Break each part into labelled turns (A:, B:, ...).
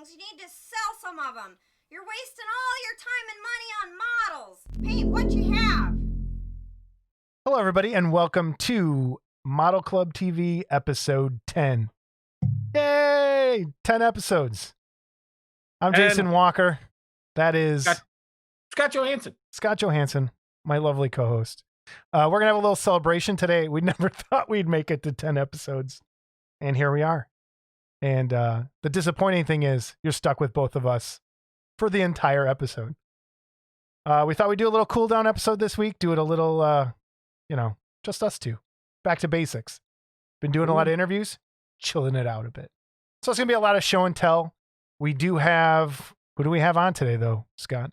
A: things, you need to sell some of them. You're wasting all your time and money on models. Paint what you have.
B: Hello, everybody, and welcome to Model Club TV episode 10. Yay! 10 episodes. I'm Jason Walker. That is
C: Scott Johansson.
B: Scott Johansson, my lovely co-host. We're going to have a little celebration today. We never thought we'd make it to 10 episodes, and here we are. And the disappointing thing is you're stuck with both of us for the entire episode. We thought we'd do a little cool down episode this week, do it a little, just us two. Back to basics. Been doing a lot of interviews, chilling it out a bit. So it's going to be a lot of show and tell. We do have, who do we have on today though, Scott?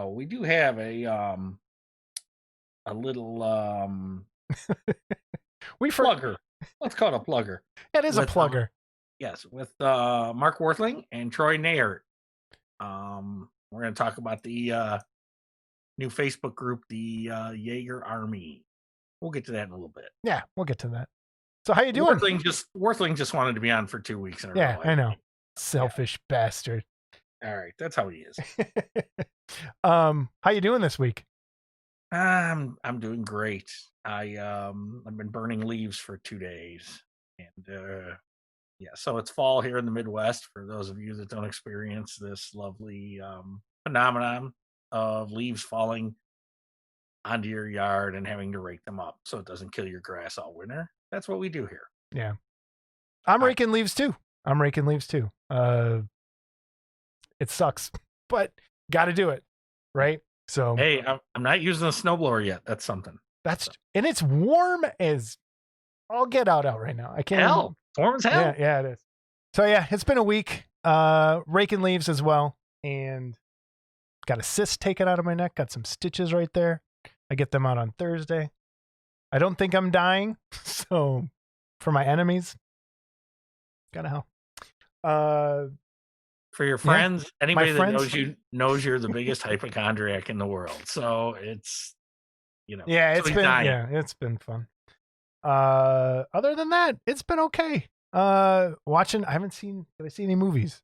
C: We do have a little plugger. Let's call it a plugger.
B: It is a plugger.
C: Yes, with Mark Worthling and Troy Nayert. We're going to talk about the new Facebook group, the Yagher Army. We'll get to that in a little bit.
B: Yeah, we'll get to that. So how you doing?
C: Worthling just wanted to be on for 2 weeks in a row.
B: Yeah, I know. Selfish bastard.
C: All right, that's how he is.
B: How you doing this week?
C: I'm doing great. I've been burning leaves for 2 days, and so it's fall here in the Midwest. For those of you that don't experience this lovely phenomenon of leaves falling onto your yard and having to rake them up so it doesn't kill your grass all winter. That's what we do here.
B: Yeah, I'm raking leaves too. It sucks, but got to do it, right? So
C: hey, I'm not using a snowblower yet. That's something.
B: And it's warm as I'll get out right now. I can't.
C: Hell, warm as hell.
B: Yeah, it is. So yeah, it's been a week. Raking leaves as well, and got a cyst taken out of my neck. Got some stitches right there. I get them out on Thursday. I don't think I'm dying, so for my enemies, gotta help.
C: For your friends, anybody that knows you knows you're the biggest hypochondriac in the world. So it's,
B: it's been fun. Other than that, it's been okay. Did I see any movies?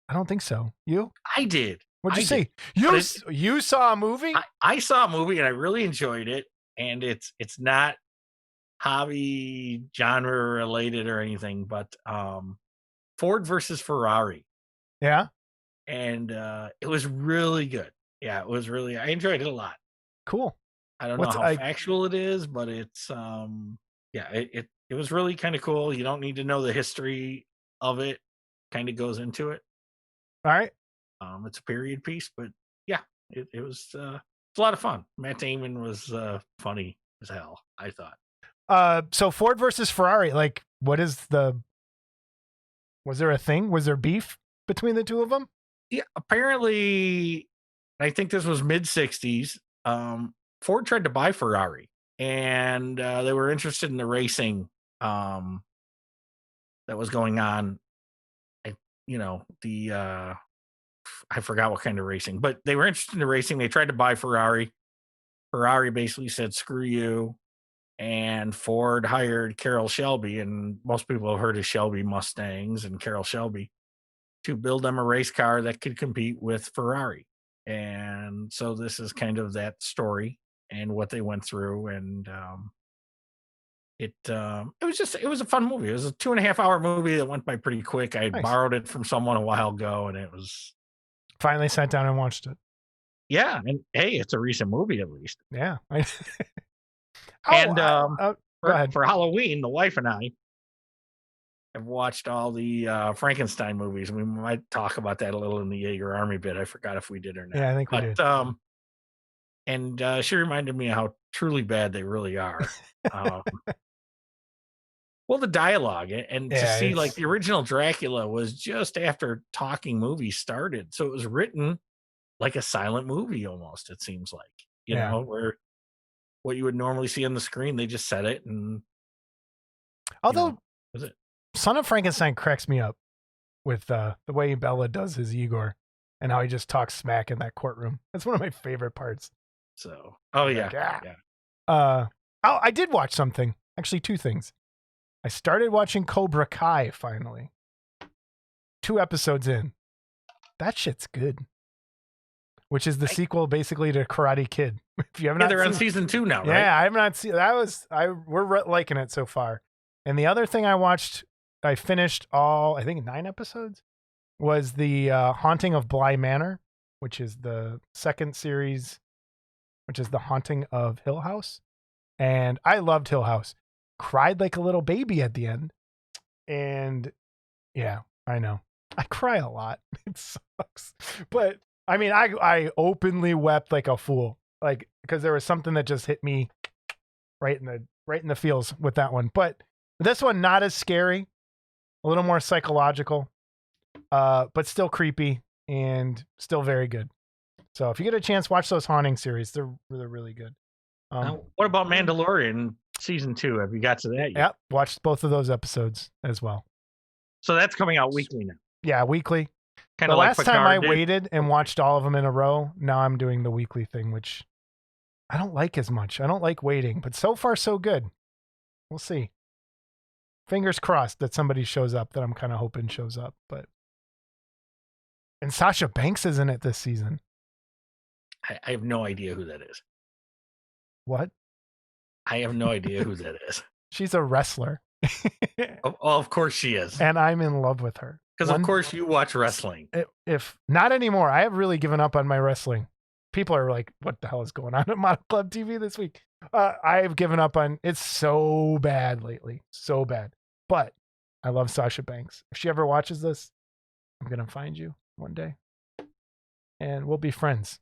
B: I don't think so. You?
C: I did.
B: What'd you see? You saw a movie?
C: I saw a movie and I really enjoyed it. And it's not hobby genre related or anything, but Ford versus Ferrari.
B: Yeah.
C: And it was really good. Yeah, it was really, I enjoyed it a lot.
B: Cool.
C: I don't know how factual it is, but it's it was really kind of cool. You don't need to know the history of it. Kind of goes into it.
B: All right.
C: It's a period piece, but yeah, it was a lot of fun. Matt Damon was funny as hell, I thought.
B: So Ford versus Ferrari, like, was there a thing? Was there beef between the two of them?
C: Yeah, apparently, I think this was mid-60s. Ford tried to buy Ferrari, and they were interested in the racing that was going on. I forgot what kind of racing, but they were interested in the racing. They tried to buy Ferrari. Ferrari basically said, screw you. And Ford hired Carroll Shelby, and most people have heard of Shelby Mustangs and Carroll Shelby, to build them a race car that could compete with Ferrari. And so this is kind of that story and what they went through. And it was a fun movie. It was a 2.5 hour movie that went by pretty quick. I borrowed it from someone a while ago, and it was
B: finally sat down and watched it.
C: Yeah, and hey, it's a recent movie at least.
B: Yeah.
C: For Halloween, the wife and I have watched all the Frankenstein movies. We might talk about that a little in the Yagher Army bit. I forgot if we did or not.
B: Yeah, I think we did.
C: And she reminded me how truly bad they really are. Well, the dialogue and to see like the original Dracula was just after talking movies started. So it was written like a silent movie almost, it seems like, you know, where what you would normally see on the screen, they just said it. And
B: although Son of Frankenstein cracks me up with the way Bella does his Igor and how he just talks smack in that courtroom. That's one of my favorite parts.
C: So,
B: I did watch something, actually 2 things. I started watching Cobra Kai finally. 2 episodes in. That shit's good. Which is the sequel basically to Karate Kid. If you have not
C: they're on
B: seen,
C: season 2 now, right?
B: yeah, I have not seen. We're liking it so far. And the other thing I watched, I finished all, I think 9 episodes, was the Haunting of Bly Manor, which is the second series, which is the Haunting of Hill House. And I loved Hill House. Cried like a little baby at the end. And yeah, I know. I cry a lot. It sucks. But I mean, I openly wept like a fool, like because there was something that just hit me right in the feels with that one. But this one not as scary, a little more psychological, but still creepy and still very good. So if you get a chance, watch those Haunting series. They're really good.
C: What about Mandalorian season 2? Have you got to that yet?
B: Yeah, watched both of those episodes as well.
C: So that's coming out weekly now.
B: Yeah, weekly.
C: Kind
B: The
C: of like
B: last time I
C: Picard did.
B: waited and watched all of them in a row, now I'm doing the weekly thing, which I don't like as much. I don't like waiting, but so far so good. We'll see. Fingers crossed that somebody shows up that I'm kind of hoping shows up. And Sasha Banks is in it this season.
C: I have no idea who that is.
B: What?
C: I have no idea who that is.
B: She's a wrestler.
C: Of course she is.
B: And I'm in love with her.
C: Because of course you watch wrestling.
B: If not anymore, I have really given up on my wrestling. People are like, what the hell is going on at Model Club TV this week? I've given up on it's so bad lately. So bad. But I love Sasha Banks. If she ever watches this, I'm going to find you one day. And we'll be friends.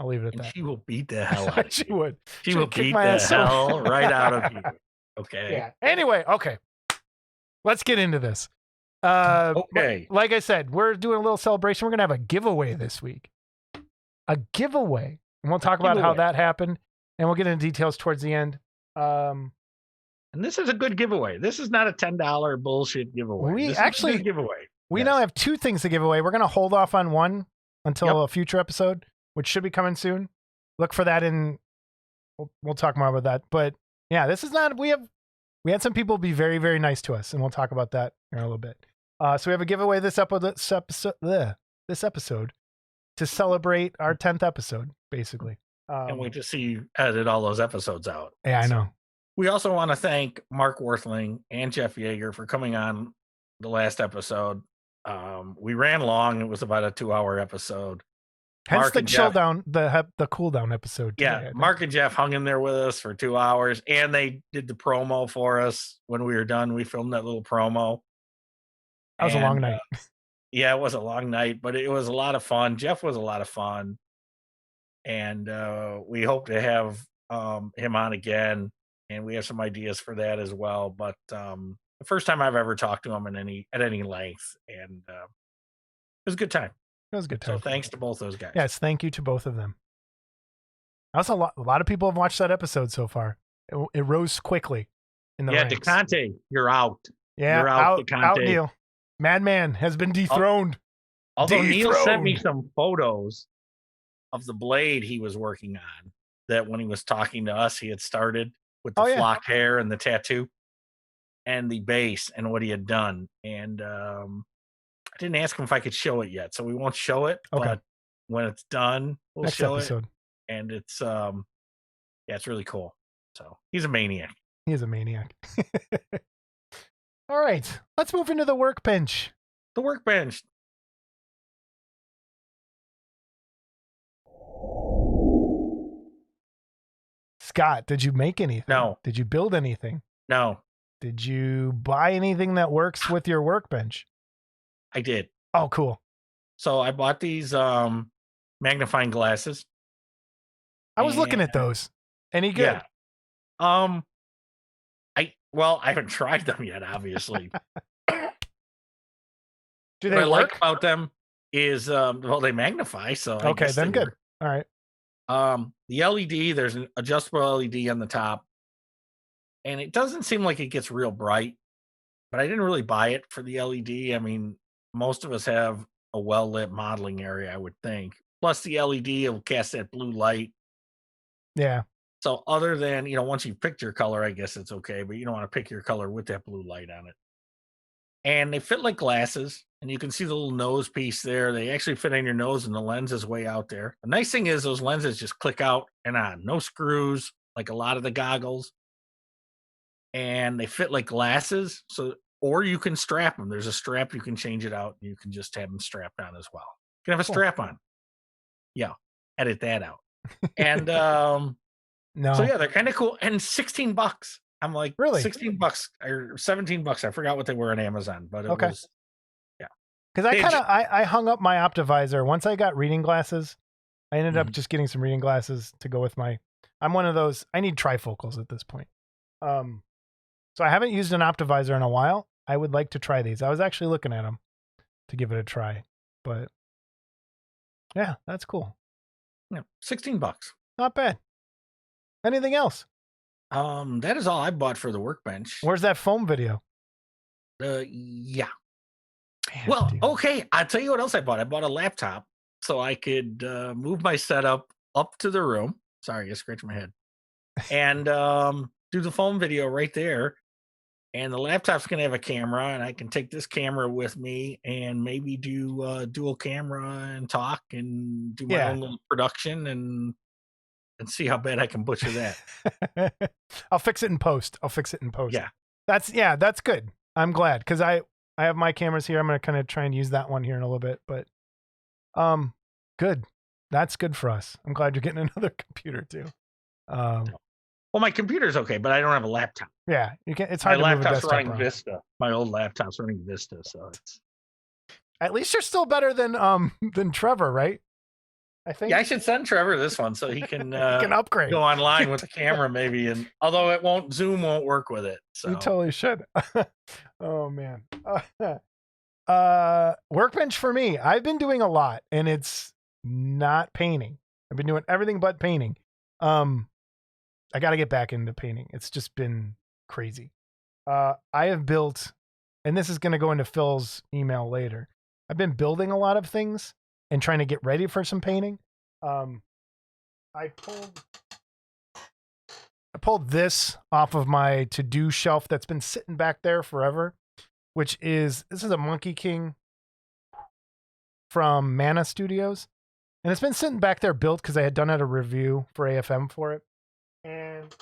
B: I'll leave it at that.
C: She will beat the hell out of
B: She
C: you.
B: would.
C: She will beat the hell right out of you. Okay.
B: Yeah. Anyway, okay. Let's get into this.
C: Okay.
B: Like I said, we're doing a little celebration. We're going to have a giveaway this week. A giveaway. And we'll talk about how that happened. And we'll get into details towards the end.
C: And this is a good giveaway. This is not a $10 bullshit giveaway. This is a good giveaway.
B: We now have 2 things to give away. We're going to hold off on one until a future episode, which should be coming soon. Look for that we'll talk more about that. But yeah, this is not, we had some people be very, very nice to us, and we'll talk about that in a little bit. So we have a giveaway this episode to celebrate our 10th episode, basically.
C: Can't wait to see you edit all those episodes out.
B: Yeah, I know.
C: We also want to thank Mark Worthling and Jeff Yagher for coming on the last episode. We ran long. It was about a 2-hour episode.
B: Hence
C: Mark
B: the chill down, the cool down episode.
C: Yeah, Mark and Jeff hung in there with us for 2 hours, and they did the promo for us when we were done. We filmed that little promo.
B: That was a long night.
C: Yeah, it was a long night, but it was a lot of fun. Jeff was a lot of fun, and we hope to have him on again, and we have some ideas for that as well. But the first time I've ever talked to him at any length, and it was a good time.
B: It was a good time.
C: So thanks to both those guys.
B: Yes, thank you to both of them. That's a lot of people have watched that episode so far. It rose quickly in the ranks.
C: DeConte, you're out.
B: Yeah,
C: you're out, DeConte.
B: Out, Neil. Madman has been dethroned.
C: Although Neil sent me some photos of the blade he was working on, that when he was talking to us, he had started with the flock hair and the tattoo and the base and what he had done. And I didn't ask him if I could show it yet, so we won't show it. Okay. But when it's done, we'll
B: Next
C: show
B: episode.
C: it. And it's it's really cool. So he's a maniac.
B: He is a maniac. All right, let's move into the workbench.
C: The workbench.
B: Scott, did you make anything?
C: No.
B: Did you build anything?
C: No.
B: Did you buy anything that works with your workbench?
C: I did.
B: Oh, cool.
C: So I bought these magnifying glasses.
B: I was looking at those. Any good?
C: Yeah. I haven't tried them yet, obviously.
B: Do they
C: what I
B: work?
C: like about them is they magnify, so I guess
B: then good.
C: Work.
B: All right.
C: The LED, there's an adjustable LED on the top, and it doesn't seem like it gets real bright, but I didn't really buy it for the LED. I mean, most of us have a well-lit modeling area, I would think. Plus the LED will cast that blue light.
B: Yeah.
C: So other than, once you picked your color, I guess it's okay, but you don't want to pick your color with that blue light on it. and they fit like glasses. And you can see the little nose piece there. They actually fit on your nose, and the lens is way out there. The nice thing is those lenses just click out and on, no screws, like a lot of the goggles, and they fit like glasses. So, or you can strap them. There's a strap you can change it out. You can just have them strapped on as well. You can have a
B: Cool.
C: strap on. Yeah, edit that out. And
B: No.
C: so yeah, they're kind of cool. And $16. I'm like,
B: Really?
C: $16 or $17. I forgot what they were on Amazon, but it
B: Okay.
C: was.
B: Because
C: They ju-
B: I hung up my Optivisor once I got reading glasses. I ended up
C: Mhm.
B: just getting some reading glasses to go with my. I'm one of those. I need trifocals at this point. So I haven't used an Optivisor in a while. I would like to try these. I was actually looking at them to give it a try, but yeah, that's cool.
C: Yeah, $16.
B: Not bad. Anything else?
C: That is all I bought for the workbench.
B: Where's that foam video?
C: Yeah.
B: Man,
C: Well,
B: dude.
C: okay. I'll tell you what else I bought. I bought a laptop so I could move my setup up to the room. Sorry, I scratched my head. And do the phone video right there. And the laptop's gonna have a camera, and I can take this camera with me and maybe do dual camera and talk and do my
B: Yeah.
C: own little production and see how bad I can butcher that.
B: I'll fix it in post.
C: Yeah.
B: That's good. I'm glad because I have my cameras here. I'm gonna kind of try and use that one here in a little bit, but good. That's good for us. I'm glad you're getting another computer too.
C: Well, my computer's okay, but I don't have a laptop.
B: Yeah, you can. It's
C: My
B: hard to move a
C: laptop's
B: desktop
C: running
B: around.
C: Vista. My old laptop's running Vista, so it's.
B: At least you're still better than Trevor, right? I think.
C: Yeah, I should send Trevor this one so he can,
B: he can upgrade.
C: go online with the camera maybe, and although it won't, Zoom won't work with it. So
B: You totally should. Oh man. Workbench for me. I've been doing a lot, and it's not painting. I've been doing everything but painting. I got to get back into painting. It's just been crazy. I have built, and this is going to go into Phil's email later. I've been building a lot of things and trying to get ready for some painting. I pulled this off of my to-do shelf that's been sitting back there forever, this is a Monkey King from Mana Studios. And it's been sitting back there built because I had done a review for AFM for it. And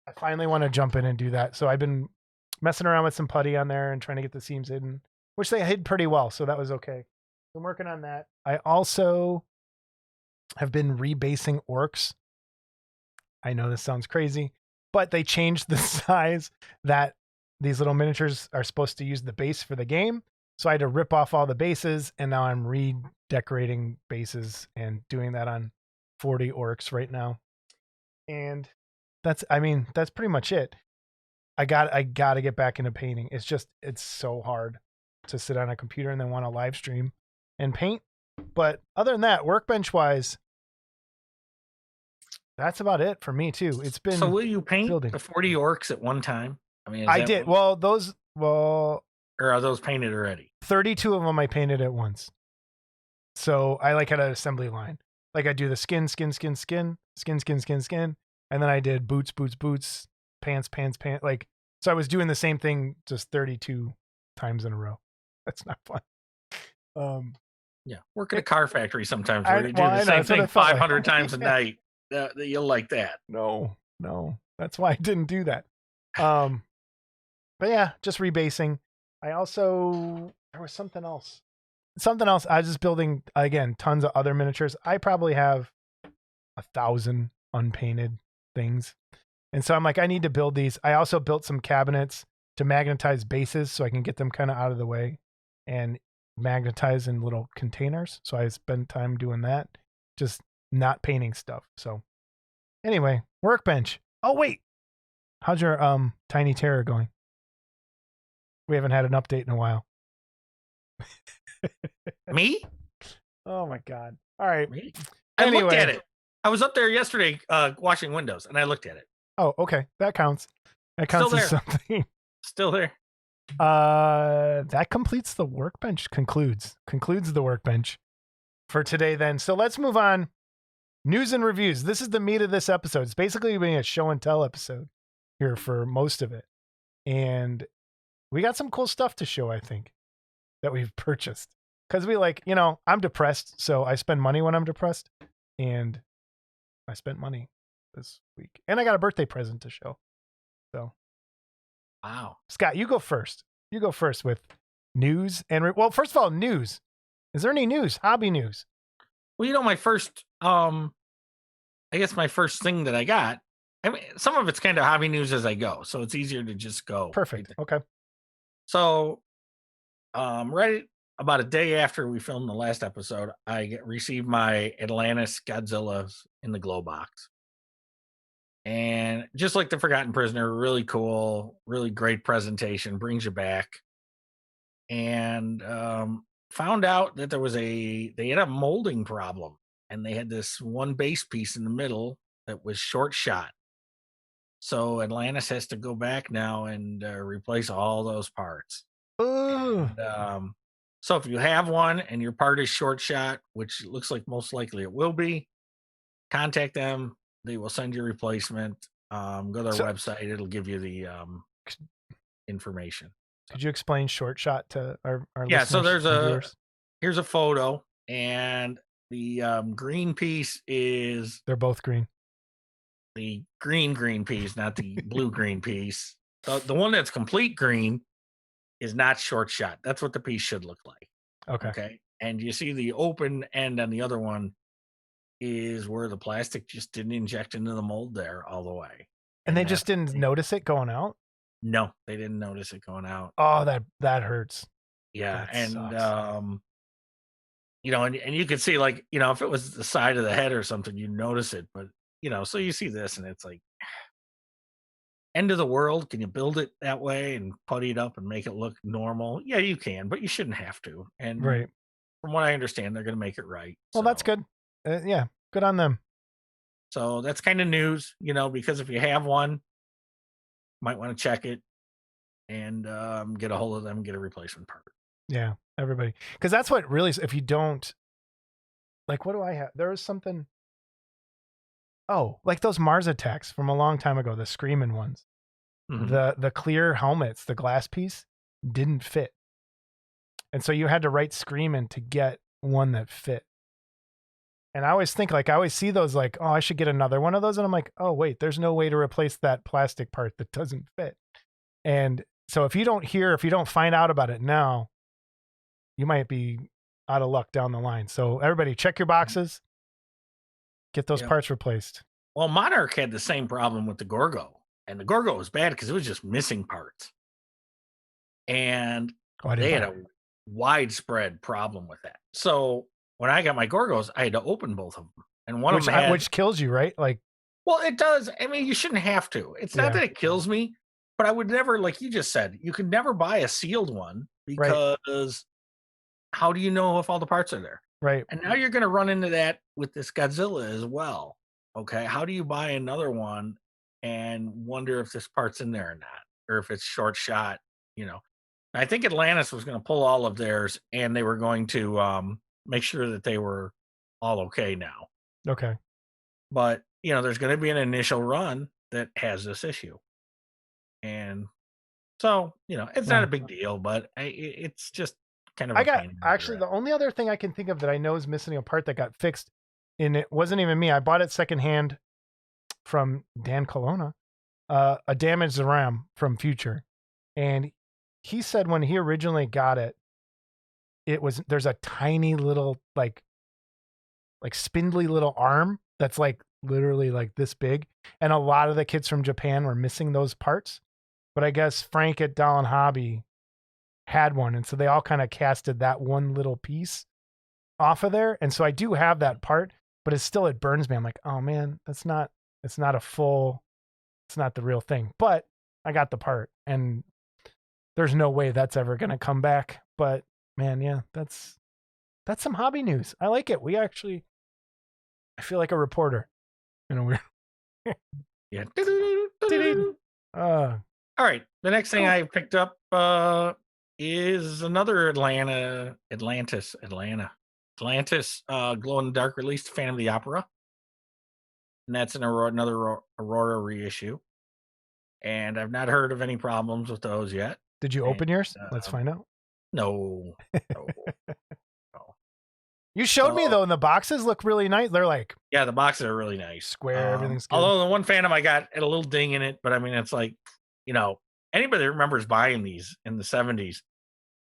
B: I finally want to jump in and do that. So I've been messing around with some putty on there and trying to get the seams hidden, which they hid pretty well. So that was okay. I'm working on that. I also have been rebasing orcs. I know this sounds crazy, but they changed the size that these little miniatures are supposed to use the base for the game. So I had to rip off all the bases, and now I'm redecorating bases and doing that on 40 orcs right now. And that's pretty much it. I got to get back into painting. It's so hard to sit on a computer and then want to live stream and paint. But other than that, workbench wise, that's about it for me too. It's been.
C: So will you paint
B: building.
C: the 40 orcs at one time? I mean,
B: I did. Or
C: are those painted already?
B: 32 of them I painted at once. So I had an assembly line. Like I do the skin, and then I did boots, pants. Like, so I was doing the same thing just 32 times in a row. That's not fun.
C: Yeah, work at a car factory sometimes where you do the same thing 500 times a night. You'll like that.
B: No, that's why I didn't do that. But yeah, just rebasing. There was something else. I was just building, again, tons of other miniatures. I probably have 1,000 unpainted things. And so I'm like, I need to build these. I also built some cabinets to magnetize bases so I can get them kind of out of the way and magnetize in little containers. So I spend time doing that, just not painting stuff. So anyway, workbench. Oh, wait. How's your Tiny Terror going? We haven't had an update in a while.
C: Me?
B: Oh my God. All right.
C: Me? I looked at it. I was up there yesterday washing windows, and I looked at it.
B: Oh, okay. That counts. That counts as something.
C: Still there.
B: That completes the workbench. Concludes the workbench for today then. So let's move on. News and reviews. This is the meat of this episode. It's basically being a show and tell episode here for most of it. And we got some cool stuff to show, I think, that we've purchased. Because we like, you know, I'm depressed, so I spend money when I'm depressed. And I spent money this week. And I got a birthday present to show. So,
C: Wow.
B: Scott, you go first. You go first with news. And, well, first of all, news. Is there any news? Hobby news?
C: Well, you know, my first, I guess my first thing that I got, I mean, some of it's kind of hobby news as I go. So it's easier to just go.
B: Perfect.
C: Right?
B: Okay.
C: So, right about a day after we filmed the last episode, I received my Atlantis Godzillas in the glow box. And just like the Forgotten Prisoner, really cool, really great presentation, brings you back. And found out that they had a molding problem, and they had this one base piece in the middle that was short shot. So Atlantis has to go back now and replace all those parts.
B: Ooh.
C: And so if you have one and your part is short shot, which looks like most likely it will be, contact them. They will send you a replacement. Go to their website. It'll give you the information.
B: Could you explain short shot to our
C: Yeah,
B: listeners
C: so
B: viewers?
C: here's a photo, and the green piece is
B: They're both green.
C: the green piece, not the blue green piece. The one that's complete green is not short shot. That's what the piece should look like. Okay. And you see the open end on the other one is where the plastic just didn't inject into the mold there all the way.
B: And they just didn't notice it going out?
C: No, they didn't notice it going out.
B: Oh, that hurts.
C: Yeah.
B: That
C: and
B: sucks.
C: you know, and you could see, like, you know, if it was the side of the head or something, you notice it. But, you know, so you see this and it's like, end of the world. Can you build it that way and putty it up and make it look normal? Yeah, you can, but you shouldn't have to. And
B: Right.
C: from what I understand, they're going to make it right.
B: Well, that's good. Yeah, good on them.
C: So that's kind of news, you know, because if you have one, might want to check it and get a hold of them, get a replacement part.
B: Yeah, everybody. Because that's what really, if you don't, like, what do I have? There was something. Oh, like those Mars attacks from a long time ago, the screaming ones.
C: Mhm.
B: The clear helmets, the glass piece didn't fit. And so you had to write screaming to get one that fit. And I always think, like, I always see those like, oh, I should get another one of those. And I'm like, oh, wait, there's no way to replace that plastic part that doesn't fit. And so if you don't find out about it now, you might be out of luck down the line. So everybody check your boxes, get those parts replaced.
C: Well, Monarch had the same problem with the Gorgo, and the Gorgo was bad because it was just missing parts. And they had a widespread problem with that. So when I got my Gorgos, I had to open both of them. And one of them had,
B: which kills you, right? Like,
C: well, it does. I mean, you shouldn't have to. It's not that it kills me, but I would never, like you just said, you could never buy a sealed one because how do you know if all the parts are there?
B: Right.
C: And now you're going to run into that with this Godzilla as well. Okay. How do you buy another one and wonder if this part's in there or not, or if it's short shot, you know? I think Atlantis was going to pull all of theirs and they were going to make sure that they were all okay now.
B: Okay.
C: But, you know, there's going to be an initial run that has this issue. And so, you know, it's not a big deal, but it's just kind of
B: actually the only other thing I can think of that I know is missing a part that got fixed, and it wasn't even me. I bought it secondhand from Dan Colonna, a damaged RAM from Future. And he said when he originally got it, there's a tiny little like spindly little arm that's like literally like this big. And a lot of the kids from Japan were missing those parts. But I guess Frank at Doll and Hobby had one. And so they all kind of casted that one little piece off of there. And so I do have that part, but it burns me. I'm like, oh man, it's not the real thing. But I got the part and there's no way that's ever going to come back. But man, yeah, that's some hobby news. I like it. I feel like a reporter in a weird.
C: Yeah.
B: All
C: right. The next thing I picked up is another Atlantis glow in the dark release, Phantom of the Opera. And that's another Aurora reissue. And I've not heard of any problems with those yet.
B: Did you open yours? Let's
C: um,
B: find out.
C: No, no, no.
B: You showed me
C: So,
B: though, and the boxes look really nice. They're like
C: yeah, the boxes are really nice.
B: square, everything's good.
C: Although the one Phantom I got had a little ding in it, but I mean, it's like, anybody that remembers buying these in the 70s,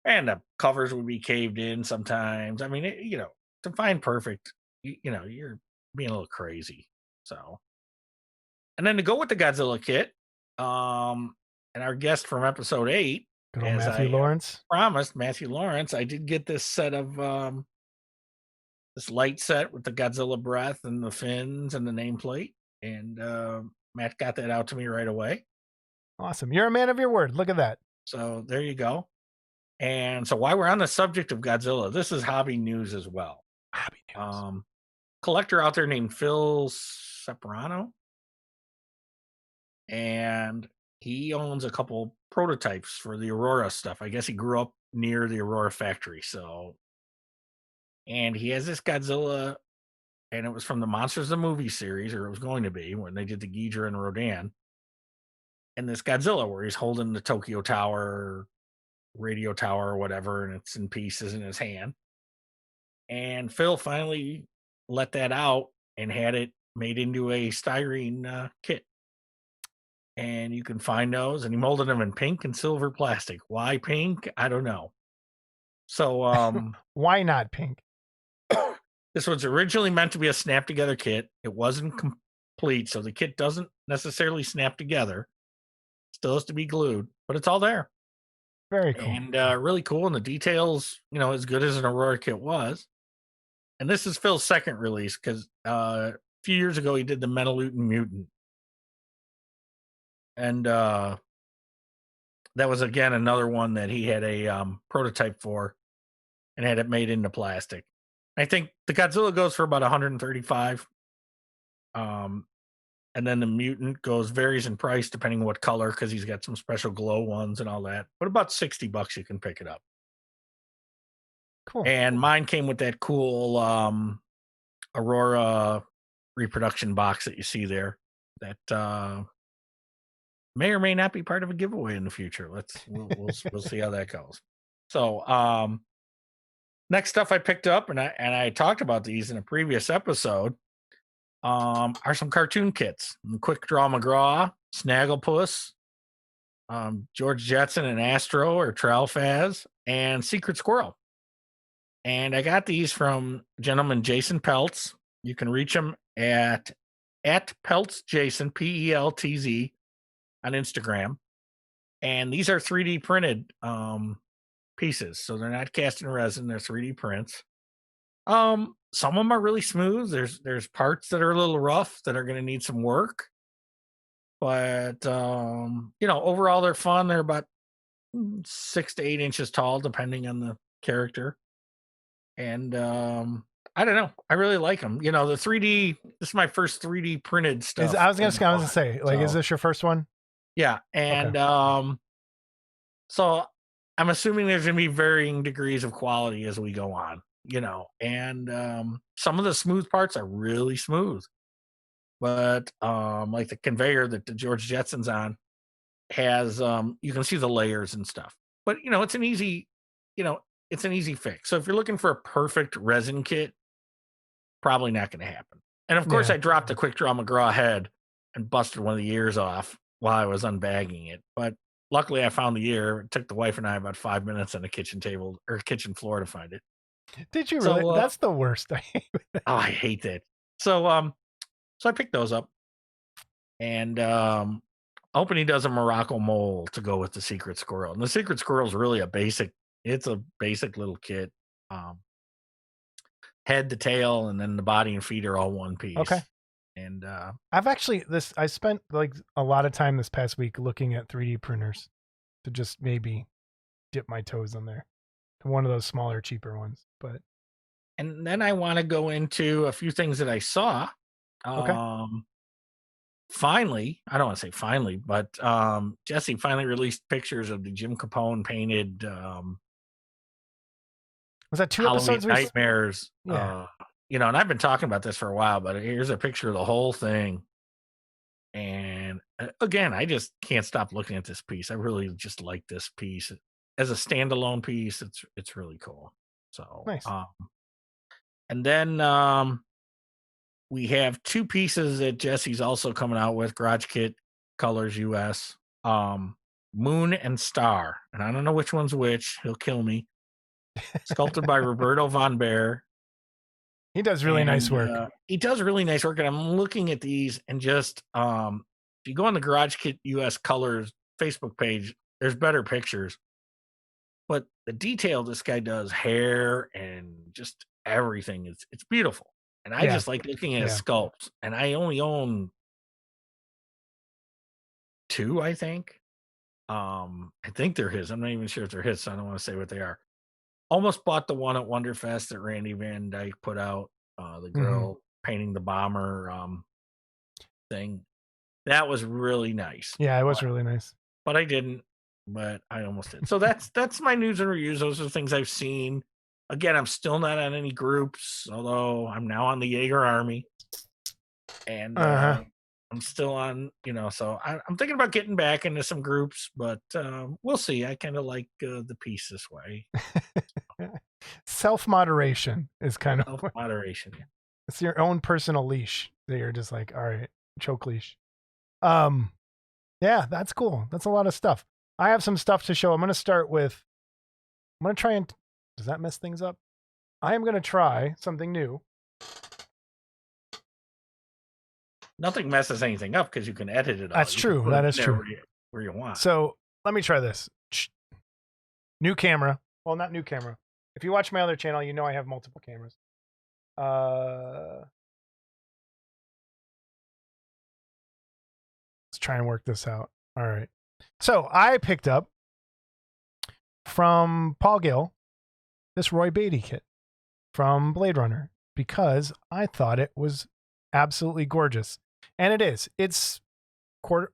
C: and the covers would be caved in sometimes. I mean, to find perfect, you're being a little crazy. So, and then to go with the Godzilla kit, and our guest from episode 8,
B: Good old
C: as
B: Matthew
C: I
B: Lawrence.
C: promised, Matthew Lawrence, I did get this set of this light set with the Godzilla breath and the fins and the nameplate, and Matt got that out to me right away.
B: Awesome. You're a man of your word. Look at that.
C: So there you go. And so while we're on the subject of Godzilla, this is hobby news as well.
B: Hobby news.
C: Collector out there named Phil Separano, and he owns a couple prototypes for the Aurora stuff. I guess he grew up near the Aurora factory, and he has this Godzilla, and it was from the Monsters the Movie series, or it was going to be when they did the Yagher and Rodan. And this Godzilla where he's holding the Tokyo Tower, radio tower, or whatever, and it's in pieces in his hand. And Phil finally let that out and had it made into a styrene kit. And you can find those, and he molded them in pink and silver plastic. Why pink? I don't know. So
B: why not pink?
C: This was originally meant to be a snap together kit. It wasn't complete, so the kit doesn't necessarily snap together. Still has to be glued, but it's all there.
B: Very cool.
C: And really cool. And the details, as good as an Aurora kit was. And this is Phil's second release because a few years ago he did the Metalutin Mutant. And that was, again, another one that he had a prototype for and had it made into plastic. I think the Godzilla goes for about 135. And then the Mutant varies in price depending on what color, because he's got some special glow ones and all that. But about $60 you can pick it up.
B: Cool.
C: And mine came with that cool Aurora reproduction box that you see there. That may or may not be part of a giveaway in the future. We'll see how that goes. So next stuff I picked up, and I talked about these in a previous episode, are some cartoon kits. Quick Draw McGraw, Snagglepuss, George Jetson and Astro or Tralfaz, and Secret Squirrel. And I got these from gentleman Jason Peltz. You can reach him at Peltz Jason, PELTZ, on Instagram. And these are 3D printed pieces. So they're not cast in resin, they're 3D prints. Some of them are really smooth. There's parts that are a little rough that are going to need some work. But overall they're fun. They're about 6 to 8 inches tall, depending on the character. And I don't know. I really like them. The 3D. This is my first 3D printed stuff.
B: I was gonna say, like, is this your first one?
C: Yeah, and so I'm assuming there's gonna be varying degrees of quality as we go on. And some of the smooth parts are really smooth, but like the conveyor that the George Jetson's on has you can see the layers and stuff. But it's an easy, it's an easy fix. So if you're looking for a perfect resin kit, probably not going to happen. And of course, I dropped the Quick Draw McGraw head and busted one of the ears off while I was unbagging it. But luckily, I found the ear. It took the wife and I about 5 minutes on the kitchen table or kitchen floor to find it.
B: Did you really? That's the worst.
C: I hate that. So I picked those up, and hoping he does a Morocco mole to go with the Secret Squirrel. And the Secret Squirrel is really it's a basic little kit. Head to tail, and then the body and feet are all one piece.
B: Okay.
C: And
B: I spent like a lot of time this past week looking at 3D printers to just maybe dip my toes in there. One of those smaller, cheaper ones.
C: And then I want to go into a few things that I saw.
B: Okay.
C: Finally, I don't want to say finally, but Jesse finally released pictures of the Jim Capone painted
B: was that 2
C: Halloween
B: episodes?
C: Nightmares.
B: Yeah.
C: And I've been talking about this for a while, but here's a picture of the whole thing. And again, I just can't stop looking at this piece. I really just like this piece as a standalone piece. It's really cool. So,
B: Nice.
C: and then we have two pieces that Jesse's also coming out with, Garage Kit Colors US. Moon and Star. And I don't know which one's which. He'll kill me. Sculpted by Roberto Von Bear.
B: He does really nice work.
C: He does really nice work. And I'm looking at these and just if you go on the Garage Kit US Colors Facebook page, there's better pictures. But the detail this guy does, hair and just everything, it's beautiful. And I just like looking at his sculpts. And I only own 2, I think. I think they're his. I'm not even sure if they're his, so I don't want to say what they are. Almost bought the one at Wonderfest that Randy Van Dyke put out. The girl painting the bomber thing. That was really nice.
B: Yeah, it was really nice.
C: But I didn't. But I almost did. So that's my news and reviews. Those are the things I've seen. Again, I'm still not on any groups, although I'm now on the Yagher Army. And I'm still on, so I'm thinking about getting back into some groups, but we'll see. I kind of like the piece this way.
B: Self-moderation is kind of
C: self-moderation.
B: It's your own personal leash that you're just like, all right, choke leash. Yeah, that's cool. That's a lot of stuff. I have some stuff to show. I'm going to try and, does that mess things up? I am going to try something new.
C: Nothing messes anything up because you can edit it.
B: That's true. That is true.
C: Where you want.
B: So let me try this. New camera. Well, not new camera. If you watch my other channel, you know I have multiple cameras. Let's try and work this out. All right. So I picked up from Paul Gill this Roy Beatty kit from Blade Runner because I thought it was absolutely gorgeous. And it is. It's quarter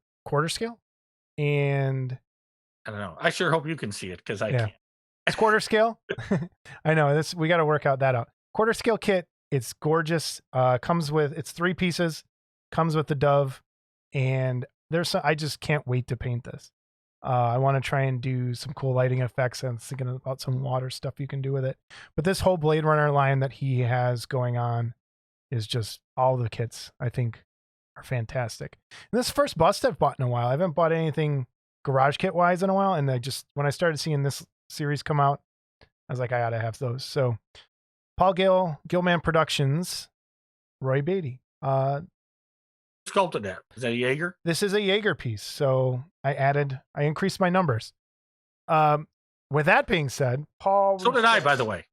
B: scale. And
C: I don't know. I sure hope you can see it because I can't.
B: It's quarter scale. I know we got to work that out. Quarter scale kit. It's gorgeous. It's 3 pieces, comes with the dove, and I just can't wait to paint this. I want to try and do some cool lighting effects. I'm thinking about some water stuff you can do with it. But this whole Blade Runner line that he has going on is just all the kits, I think, are fantastic. And this is the first bust I've bought in a while. I haven't bought anything garage kit wise in a while. And when I started seeing this series come out, I was like, I gotta have those. So Paul Gill, Gillman Productions, Roy Beatty.
C: Sculpted that. Is that a Yagher?
B: This is a Yagher piece. So I increased my numbers. With that being said, Paul.
C: So did I, by the way.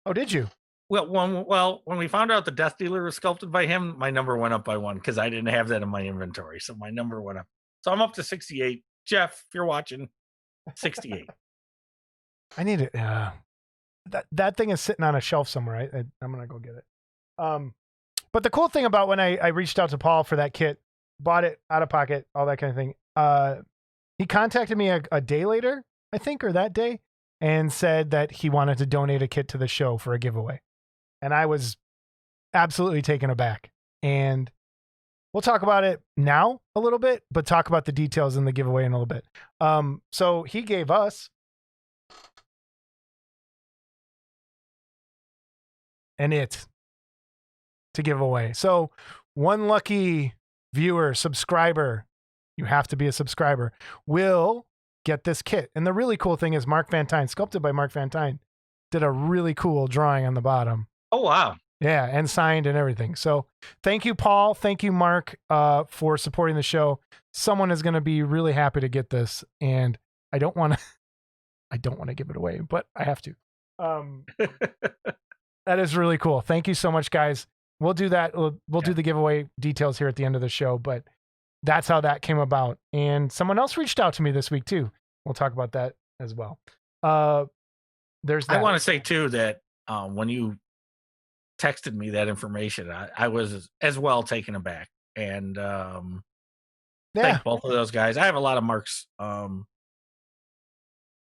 B: Oh, did you?
C: Well, when we found out the Death Dealer was sculpted by him, my number went up by 1 because I didn't have that in my inventory. So my number went up. So I'm up to 68. Jeff, if you're watching, 68.
B: I need it. That thing is sitting on a shelf somewhere. I'm going to go get it. But the cool thing about when I reached out to Paul for that kit, bought it out of pocket, all that kind of thing. He contacted me a day later, I think, or that day, and said that he wanted to donate a kit to the show for a giveaway. And I was absolutely taken aback. And we'll talk about it now a little bit, but talk about the details in the giveaway in a little bit. So he gave us to give away. So one lucky viewer, subscriber, you have to be a subscriber, will get this kit. And the really cool thing is Mark Van Tine, sculpted by Mark Van Tine, did a really cool drawing on the bottom.
C: Oh, wow.
B: Yeah, and signed and everything. So thank you, Paul. Thank you, Mark, for supporting the show. Someone is going to be really happy to get this. And I don't want to give it away, but I have to. That is really cool. Thank you so much, guys. We'll do that. We'll do the giveaway details here at the end of the show, but that's how that came about. And someone else reached out to me this week too. We'll talk about that as well. There's that.
C: I want to say too that when you texted me that information, I was as well taken aback. And thank both of those guys. I have a lot of Mark's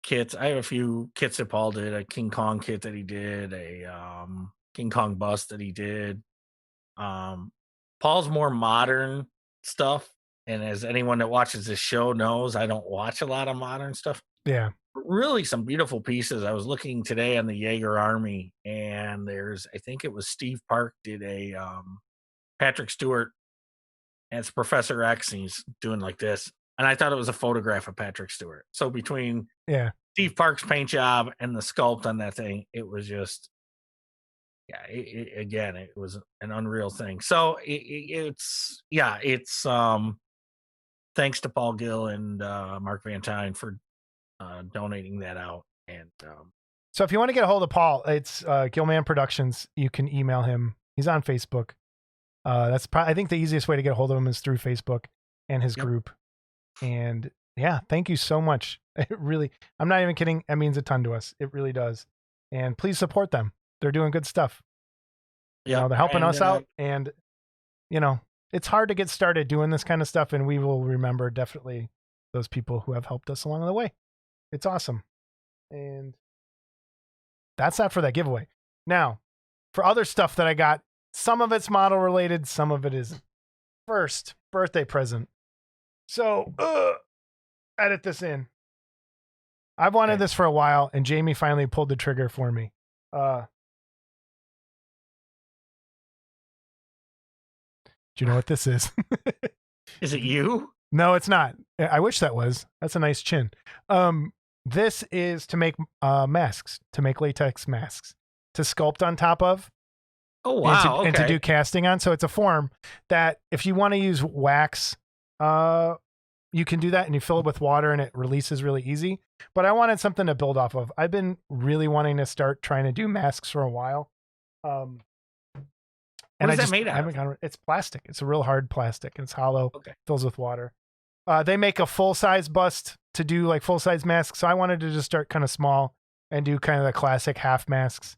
C: kits. I have a few kits that Paul did, a King Kong kit that he did, a King Kong bust that he did. Paul's more modern stuff. And as anyone that watches this show knows, I don't watch a lot of modern stuff.
B: Yeah.
C: Really some beautiful pieces. I was looking today on the Yagher Army, and I think it was Steve Park did a Patrick Stewart, and it's Professor X, and he's doing like this. And I thought it was a photograph of Patrick Stewart. So between
B: Yeah.
C: Steve Park's paint job and the sculpt on that thing, it was just, yeah, it was an unreal thing. So it's thanks to Paul Gill and Mark Van Tyne for donating that out. And
B: So if you want to get a hold of Paul, it's Gilman Productions. You can email him. He's on Facebook. That's probably, I think the easiest way to get a hold of him is through Facebook and his group. And yeah, thank you so much. It really, I'm not even kidding. It means a ton to us. It really does. And please support them. They're doing good stuff. You know, they're helping us out. And, you know, it's hard to get started doing this kind of stuff. And we will remember definitely those people who have helped us along the way. It's awesome. And that's that for that giveaway. Now, for other stuff that I got, some of it's model related, some of it isn't. First, birthday present. So, edit this in. I've wanted this for a while, and Jamie finally pulled the trigger for me. Do you know what this is?
C: Is it you?
B: No, it's not. I wish that was. That's a nice chin. This is to make masks, to make latex masks, to sculpt on top of.
C: Oh, wow.
B: And to do casting on. So it's a form that if you want to use wax, you can do that, and you fill it with water and it releases really easy. But I wanted something to build off of. I've been really wanting to start trying to do masks for a while.
C: What is that made out of?
B: It's plastic. It's a real hard plastic. It's hollow.
C: Okay.
B: Fills with water. They make a full-size bust to do like full-size masks. So I wanted to just start kind of small and do kind of the classic half masks.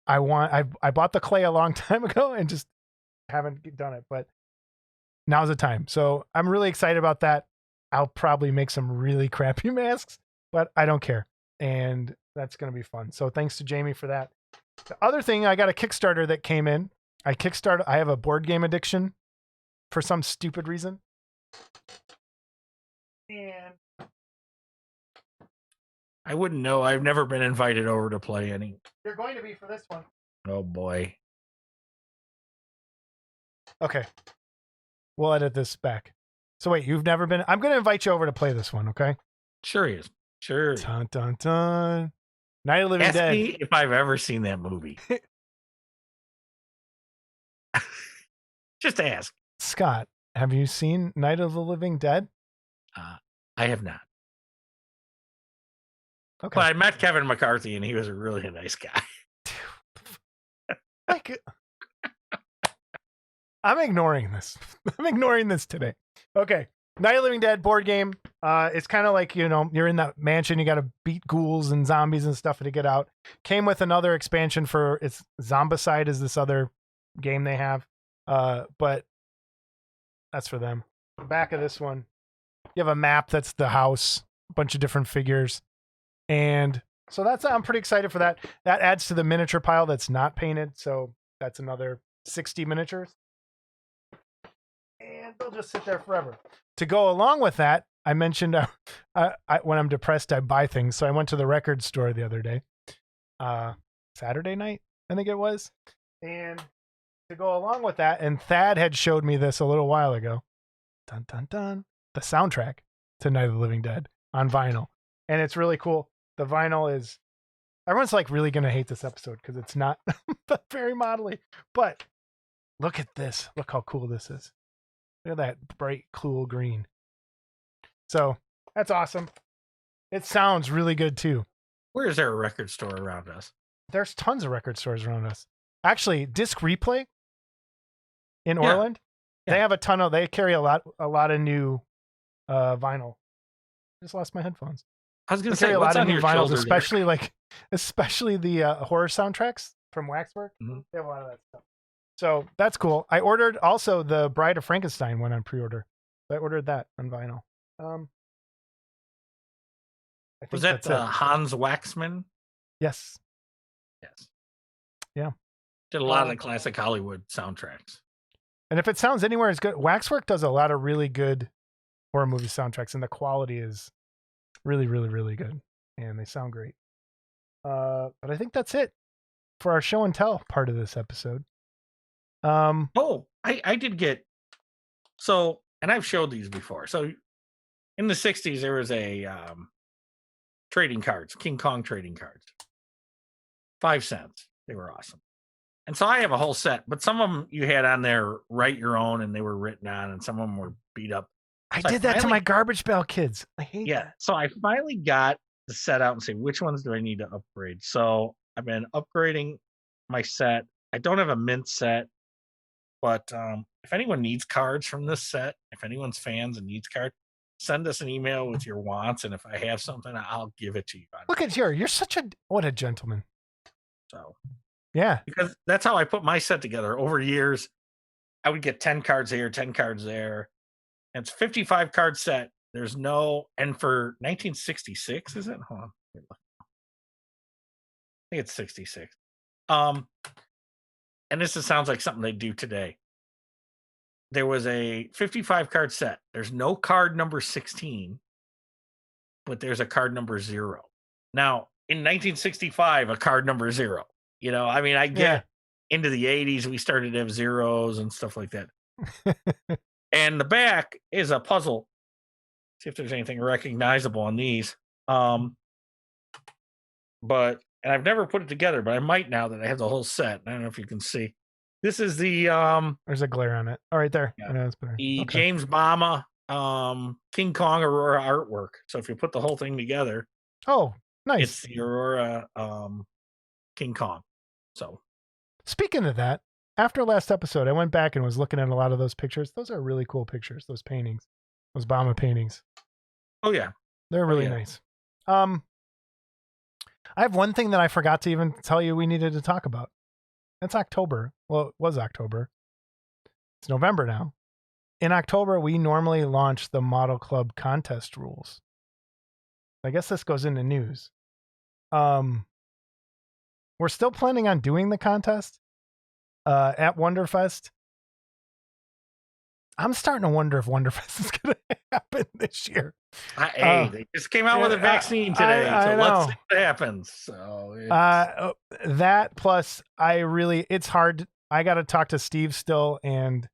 B: I bought the clay a long time ago and just haven't done it, but now's the time. So I'm really excited about that. I'll probably make some really crappy masks, but I don't care. And that's going to be fun. So thanks to Jamie for that. The other thing, I got a Kickstarter that came in. I have a board game addiction for some stupid reason. And
C: I wouldn't know. I've never been invited over to play any.
B: You're going to be for this one.
C: Oh, boy.
B: Okay. We'll edit this back. So wait, you've never been... I'm going to invite you over to play this one, okay?
C: Sure he is. Sure.
B: Dun, dun, dun. Night of the Living
C: Ask
B: Dead.
C: me if I've ever seen that movie. Just ask.
B: Scott, have you seen Night of the Living Dead?
C: I have not.
B: Okay.
C: But I met Kevin McCarthy, and he was a really nice guy.
B: I'm ignoring this. I'm ignoring this today. Okay. Night of the Living Dead board game. It's kind of like, you know, you're in that mansion. You got to beat ghouls and zombies and stuff to get out. Came with another expansion for it's Zombicide is this other game they have. But that's for them. The back of this one, you have a map that's the house, a bunch of different figures. And so I'm pretty excited for that. That adds to the miniature pile that's not painted. So that's another 60 miniatures. And they'll just sit there forever. To go along with that, I mentioned when I'm depressed, I buy things. So I went to the record store the other day, Saturday night, I think it was. And to go along with that, and Thad had showed me this a little while ago. Dun, dun, dun. The soundtrack to Night of the Living Dead on vinyl. And it's really cool. The vinyl is, everyone's like really going to hate this episode because it's not very modelly. But look at this. Look how cool this is. Look at that bright, cool green. So that's awesome. It sounds really good too.
C: Where is there a record store around us?
B: There's tons of record stores around us. Actually, Disc Replay in Orland, they have a ton of, they carry a lot of new vinyl. I just lost my headphones.
C: I was going to
B: say
C: say,
B: a lot
C: what's
B: of
C: on
B: new
C: your
B: vinyls,
C: shoulder
B: especially the horror soundtracks from Waxwork.
C: Mm-hmm.
B: They have a lot of that stuff. So that's cool. I ordered also the Bride of Frankenstein one on pre-order. I ordered that on vinyl. I think
C: was that Hans Waxman?
B: Yes.
C: Yes.
B: Yeah.
C: Did a lot of the classic Hollywood soundtracks.
B: And if it sounds anywhere as good, Waxwork does a lot of really good horror movie soundtracks, and the quality is really, really, really good, and they sound great. But I think that's it for our show and tell part of this episode.
C: Oh, I did get so, and I've showed these before. So in the 60s, there was a trading cards, King Kong trading cards, 5 cents. They were awesome. And so I have a whole set, but some of them you had on there, write your own, and they were written on, and some of them were beat up.
B: I
C: So
B: did that to my Garbage Pail Kids. I hate
C: Yeah.
B: that.
C: So I finally got the set out and say, which ones do I need to upgrade? So I've been upgrading my set. I don't have a mint set, but if anyone needs cards from this set, if anyone's fans and needs cards, send us an email with your wants, and if I have something, I'll give it to you.
B: Look at you. You're such what a gentleman.
C: So
B: yeah,
C: because that's how I put my set together over years. I would get 10 cards here, 10 cards there. And it's 55 card set. There's no, and for 1966, is it? Hold on. I think it's 66. And this sounds like something they do today. There was a 55 card set. There's no card number 16, but there's a card number 0. Now, in 1965, a card number 0. I get into the 80s, we started to have zeros and stuff like that. And the back is a puzzle. See if there's anything recognizable on these. And I've never put it together, but I might now that I have the whole set. I don't know if you can see. This is the
B: there's a glare on it. Oh, right there.
C: Yeah.
B: That's better.
C: The James Bama King Kong Aurora artwork. So if you put the whole thing together,
B: oh, nice.
C: It's the Aurora King Kong. So
B: speaking of that, after last episode, I went back and was looking at a lot of those pictures. Those are really cool pictures, those paintings, those Bama paintings.
C: Oh, yeah.
B: They're really nice. I have one thing that I forgot to even tell you we needed to talk about. It's October. Well, it was October. It's November now. In October, we normally launch the Model Club contest rules. I guess this goes into news. We're still planning on doing the contest at Wonderfest. I'm starting to wonder if Wonderfest is going to happen this year.
C: Hey, they just came out with a vaccine today, so let's see what happens. So
B: that plus, it's hard. I got to talk to Steve still and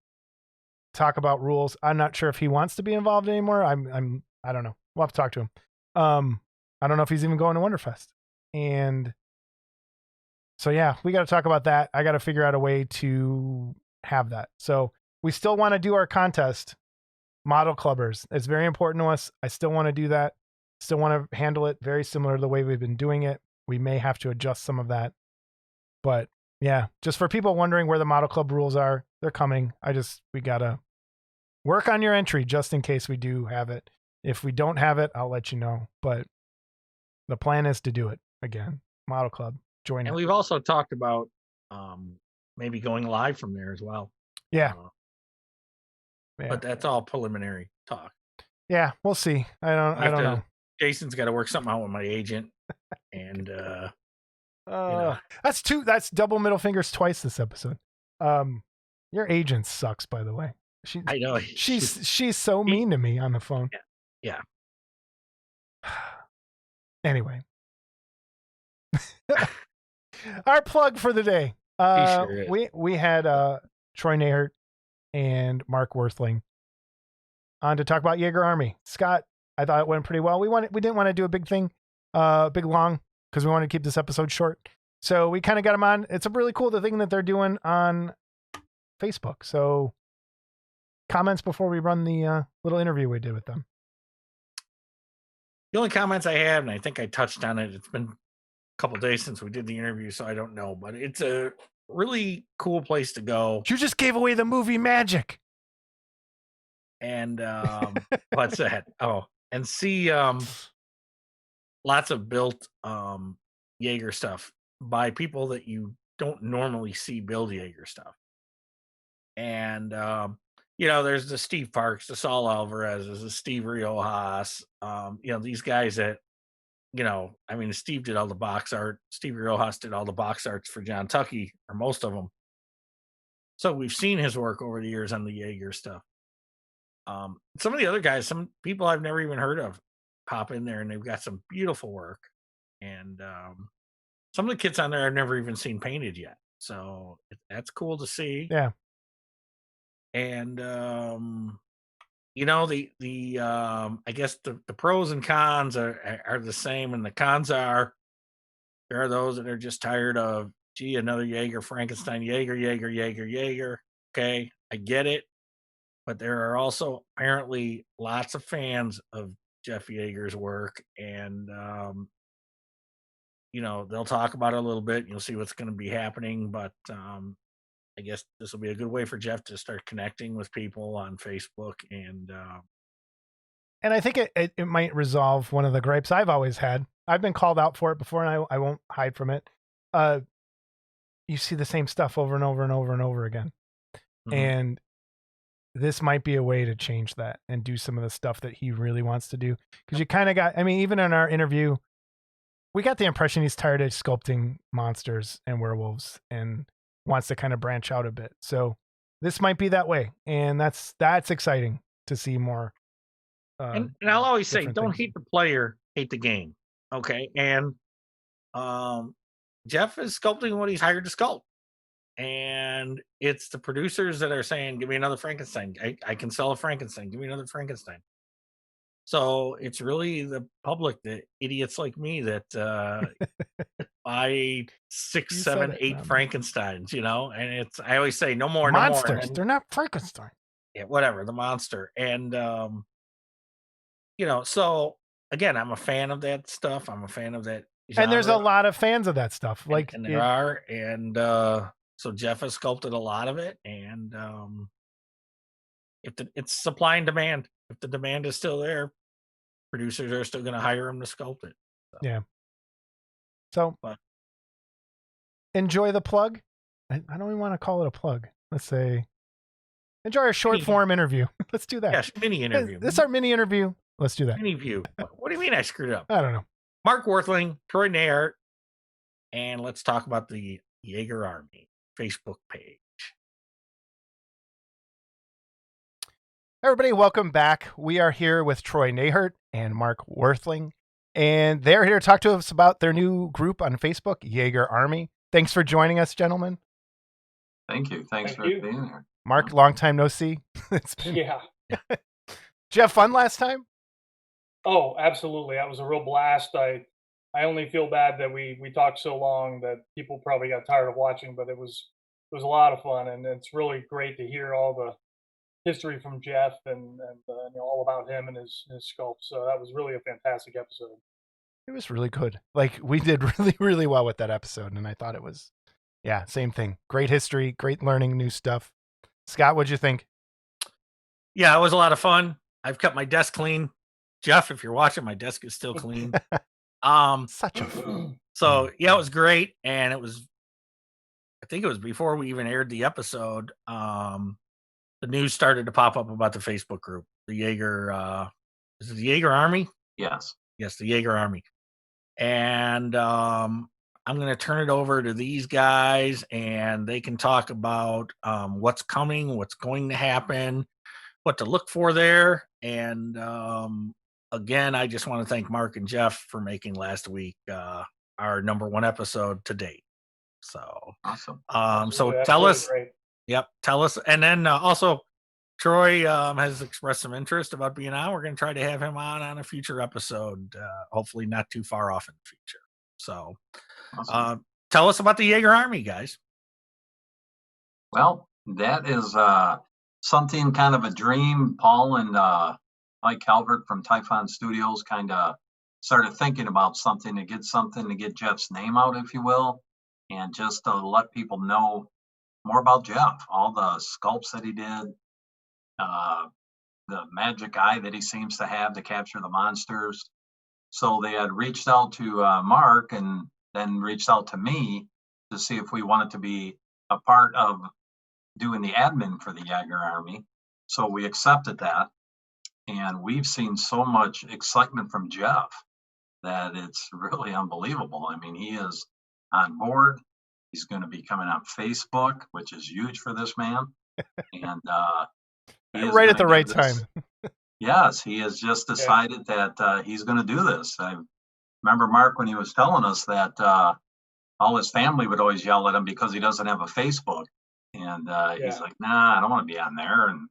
B: talk about rules. I'm not sure if he wants to be involved anymore. I don't know. We'll have to talk to him. I don't know if he's even going to Wonderfest. And so, yeah, we got to talk about that. I got to figure out a way to have that. So we still want to do our contest, Model Clubbers. It's very important to us. I still want to do that. Still want to handle it very similar to the way we've been doing it. We may have to adjust some of that. But yeah, just for people wondering where the Model Club rules are, they're coming. We got to work on your entry just in case we do have it. If we don't have it, I'll let you know. But the plan is to do it again. Model Club, join
C: and
B: it.
C: We've also talked about maybe going live from there as well.
B: Yeah.
C: But that's all preliminary talk.
B: Yeah, we'll see. I don't know.
C: Jason's got to work something out with my agent, and
B: that's double middle fingers twice this episode. Your agent sucks, by the way.
C: I know
B: she's so mean to me on the phone.
C: Yeah.
B: Anyway, our plug for the day. We had Troy Nahert and Mark Worthling on to talk about Yagher Army. Scott, I thought it went pretty well. We didn't want to do a big thing, big long, because we wanted to keep this episode short. So we kind of got them on. It's a really cool thing that they're doing on Facebook. So comments before we run the little interview we did with them.
C: The only comments I have, and I think I touched on it, it's been a couple days since we did the interview, so I don't know, but it's a really cool place to go.
B: You just gave away the movie Magic.
C: And what's that? Oh, and see lots of built Yagher stuff by people that you don't normally see build Yagher stuff. And there's the Steve Parks, the Saul Alvarez, the Steve Riojas, these guys that, Steve did all the box art. Steve Riojas did all the box arts for John Tucky, or most of them. So we've seen his work over the years on the Yagher stuff. Some of the other guys, some people I've never even heard of, pop in there and they've got some beautiful work. And some of the kits on there I've never even seen painted yet. So that's cool to see.
B: Yeah.
C: And I guess the pros and cons are the same, and the cons are there are those that are just tired of, gee, another Yagher, Frankenstein, Yagher. Okay, I get it. But there are also apparently lots of fans of Jeff Yagher's work, and they'll talk about it a little bit. And you'll see what's going to be happening, but I guess this will be a good way for Jeff to start connecting with people on Facebook, and
B: I think it might resolve one of the gripes I've always had. I've been called out for it before, and I won't hide from it. You see the same stuff over and over and over and over again.
C: Mhm.
B: And this might be a way to change that and do some of the stuff that he really wants to do. Because you kind of got, I mean, even in our interview, we got the impression he's tired of sculpting monsters and werewolves and wants to kind of branch out a bit. So this might be that way. And that's exciting to see more.
C: and I'll always say,
B: different
C: don't
B: things.
C: hate the player, hate the game. Okay, and Jeff is sculpting what he's hired to sculpt. And it's the producers that are saying, give me another Frankenstein. I can sell a Frankenstein. Give me another Frankenstein. So it's really the public, the idiots like me that buy 6,
B: You said
C: 7,
B: it,
C: 8
B: not me.
C: Frankensteins, and I always say no more, no more.
B: Monsters.
C: And
B: They're not Frankenstein.
C: yeah, whatever, the monster. And so again, I'm a fan of that stuff. I'm a fan of that genre.
B: And there's a lot of fans of that stuff.
C: and,
B: Like
C: and there
B: it,
C: are. And so Jeff has sculpted a lot of it. And if it's supply and demand, if the demand is still there, producers are still going to hire him to sculpt it.
B: yeah. So
C: But
B: enjoy the plug. I don't even want to call it a plug. Let's say enjoy our short
C: Mini-
B: form interview. Let's do that.
C: yes, mini interview.
B: This is our mini interview. Let's do that.
C: Mini view. What do you mean I screwed up?
B: I don't know.
C: Mark Worthling, Troy Nayart, and let's talk about the Yagher Army Facebook page.
B: Everybody, welcome back. We are here with Troy Nayart and Mark Worthling, and they're here to talk to us about their new group on Facebook, Yagher Army. Thanks for joining us, gentlemen.
D: Thank you. Thanks
E: Thank
D: for
E: you.
D: being here.
B: Mark, long time no see. It's been.
E: Yeah.
B: Did you have fun last time?
E: Oh, absolutely. That was a real blast. I only feel bad that we talked so long that people probably got tired of watching, but it was a lot of fun, and it's really great to hear all the history from Jeff and all about him and his sculpt. So that was really a fantastic episode.
B: It was really good. Like we did really, really well with that episode, and I thought it was, yeah, same thing. Great history, great learning new stuff. Scott, what'd you think?
C: Yeah, it was a lot of fun. I've kept my desk clean. Jeff, if you're watching, my desk is still clean.
B: Such a fool.
C: So yeah, it was great, and I think it was before we even aired the episode. The news started to pop up about the Facebook group, the Yagher. Is it the Yagher Army?
D: Yes.
C: Yes, the Yagher Army. And I'm going to turn it over to these guys, and they can talk about what's coming, what's going to happen, what to look for there. And again, I just want to thank Mark and Jeff for making last week our number 1 episode to date. So
D: Awesome.
C: so
E: That's
C: tell
E: really
C: us.
E: great.
C: Yep, tell us. And then also, Troy has expressed some interest about being on. We're going to try to have him on a future episode, hopefully not too far off in the future. So
D: Awesome.
C: tell us about the Yagher Army, guys.
D: Well, that is something kind of a dream. Paul and Mike Calvert from Typhon Studios kind of started thinking about something to get Jeff's name out, if you will, and just to let people know more about Jeff, all the sculpts that he did, the magic eye that he seems to have to capture the monsters. So they had reached out to Mark and then reached out to me to see if we wanted to be a part of doing the admin for the Yagher Army. So we accepted that. And we've seen so much excitement from Jeff that it's really unbelievable. I mean, he is on board. He's going to be coming on Facebook, which is huge for this man. And he is
B: Right at the
D: gonna
B: right
D: give this-
B: time.
D: Yes, he has just decided that he's going to do this. I remember Mark when he was telling us that all his family would always yell at him because he doesn't have a Facebook. And he's like, nah, I don't want to be on there. And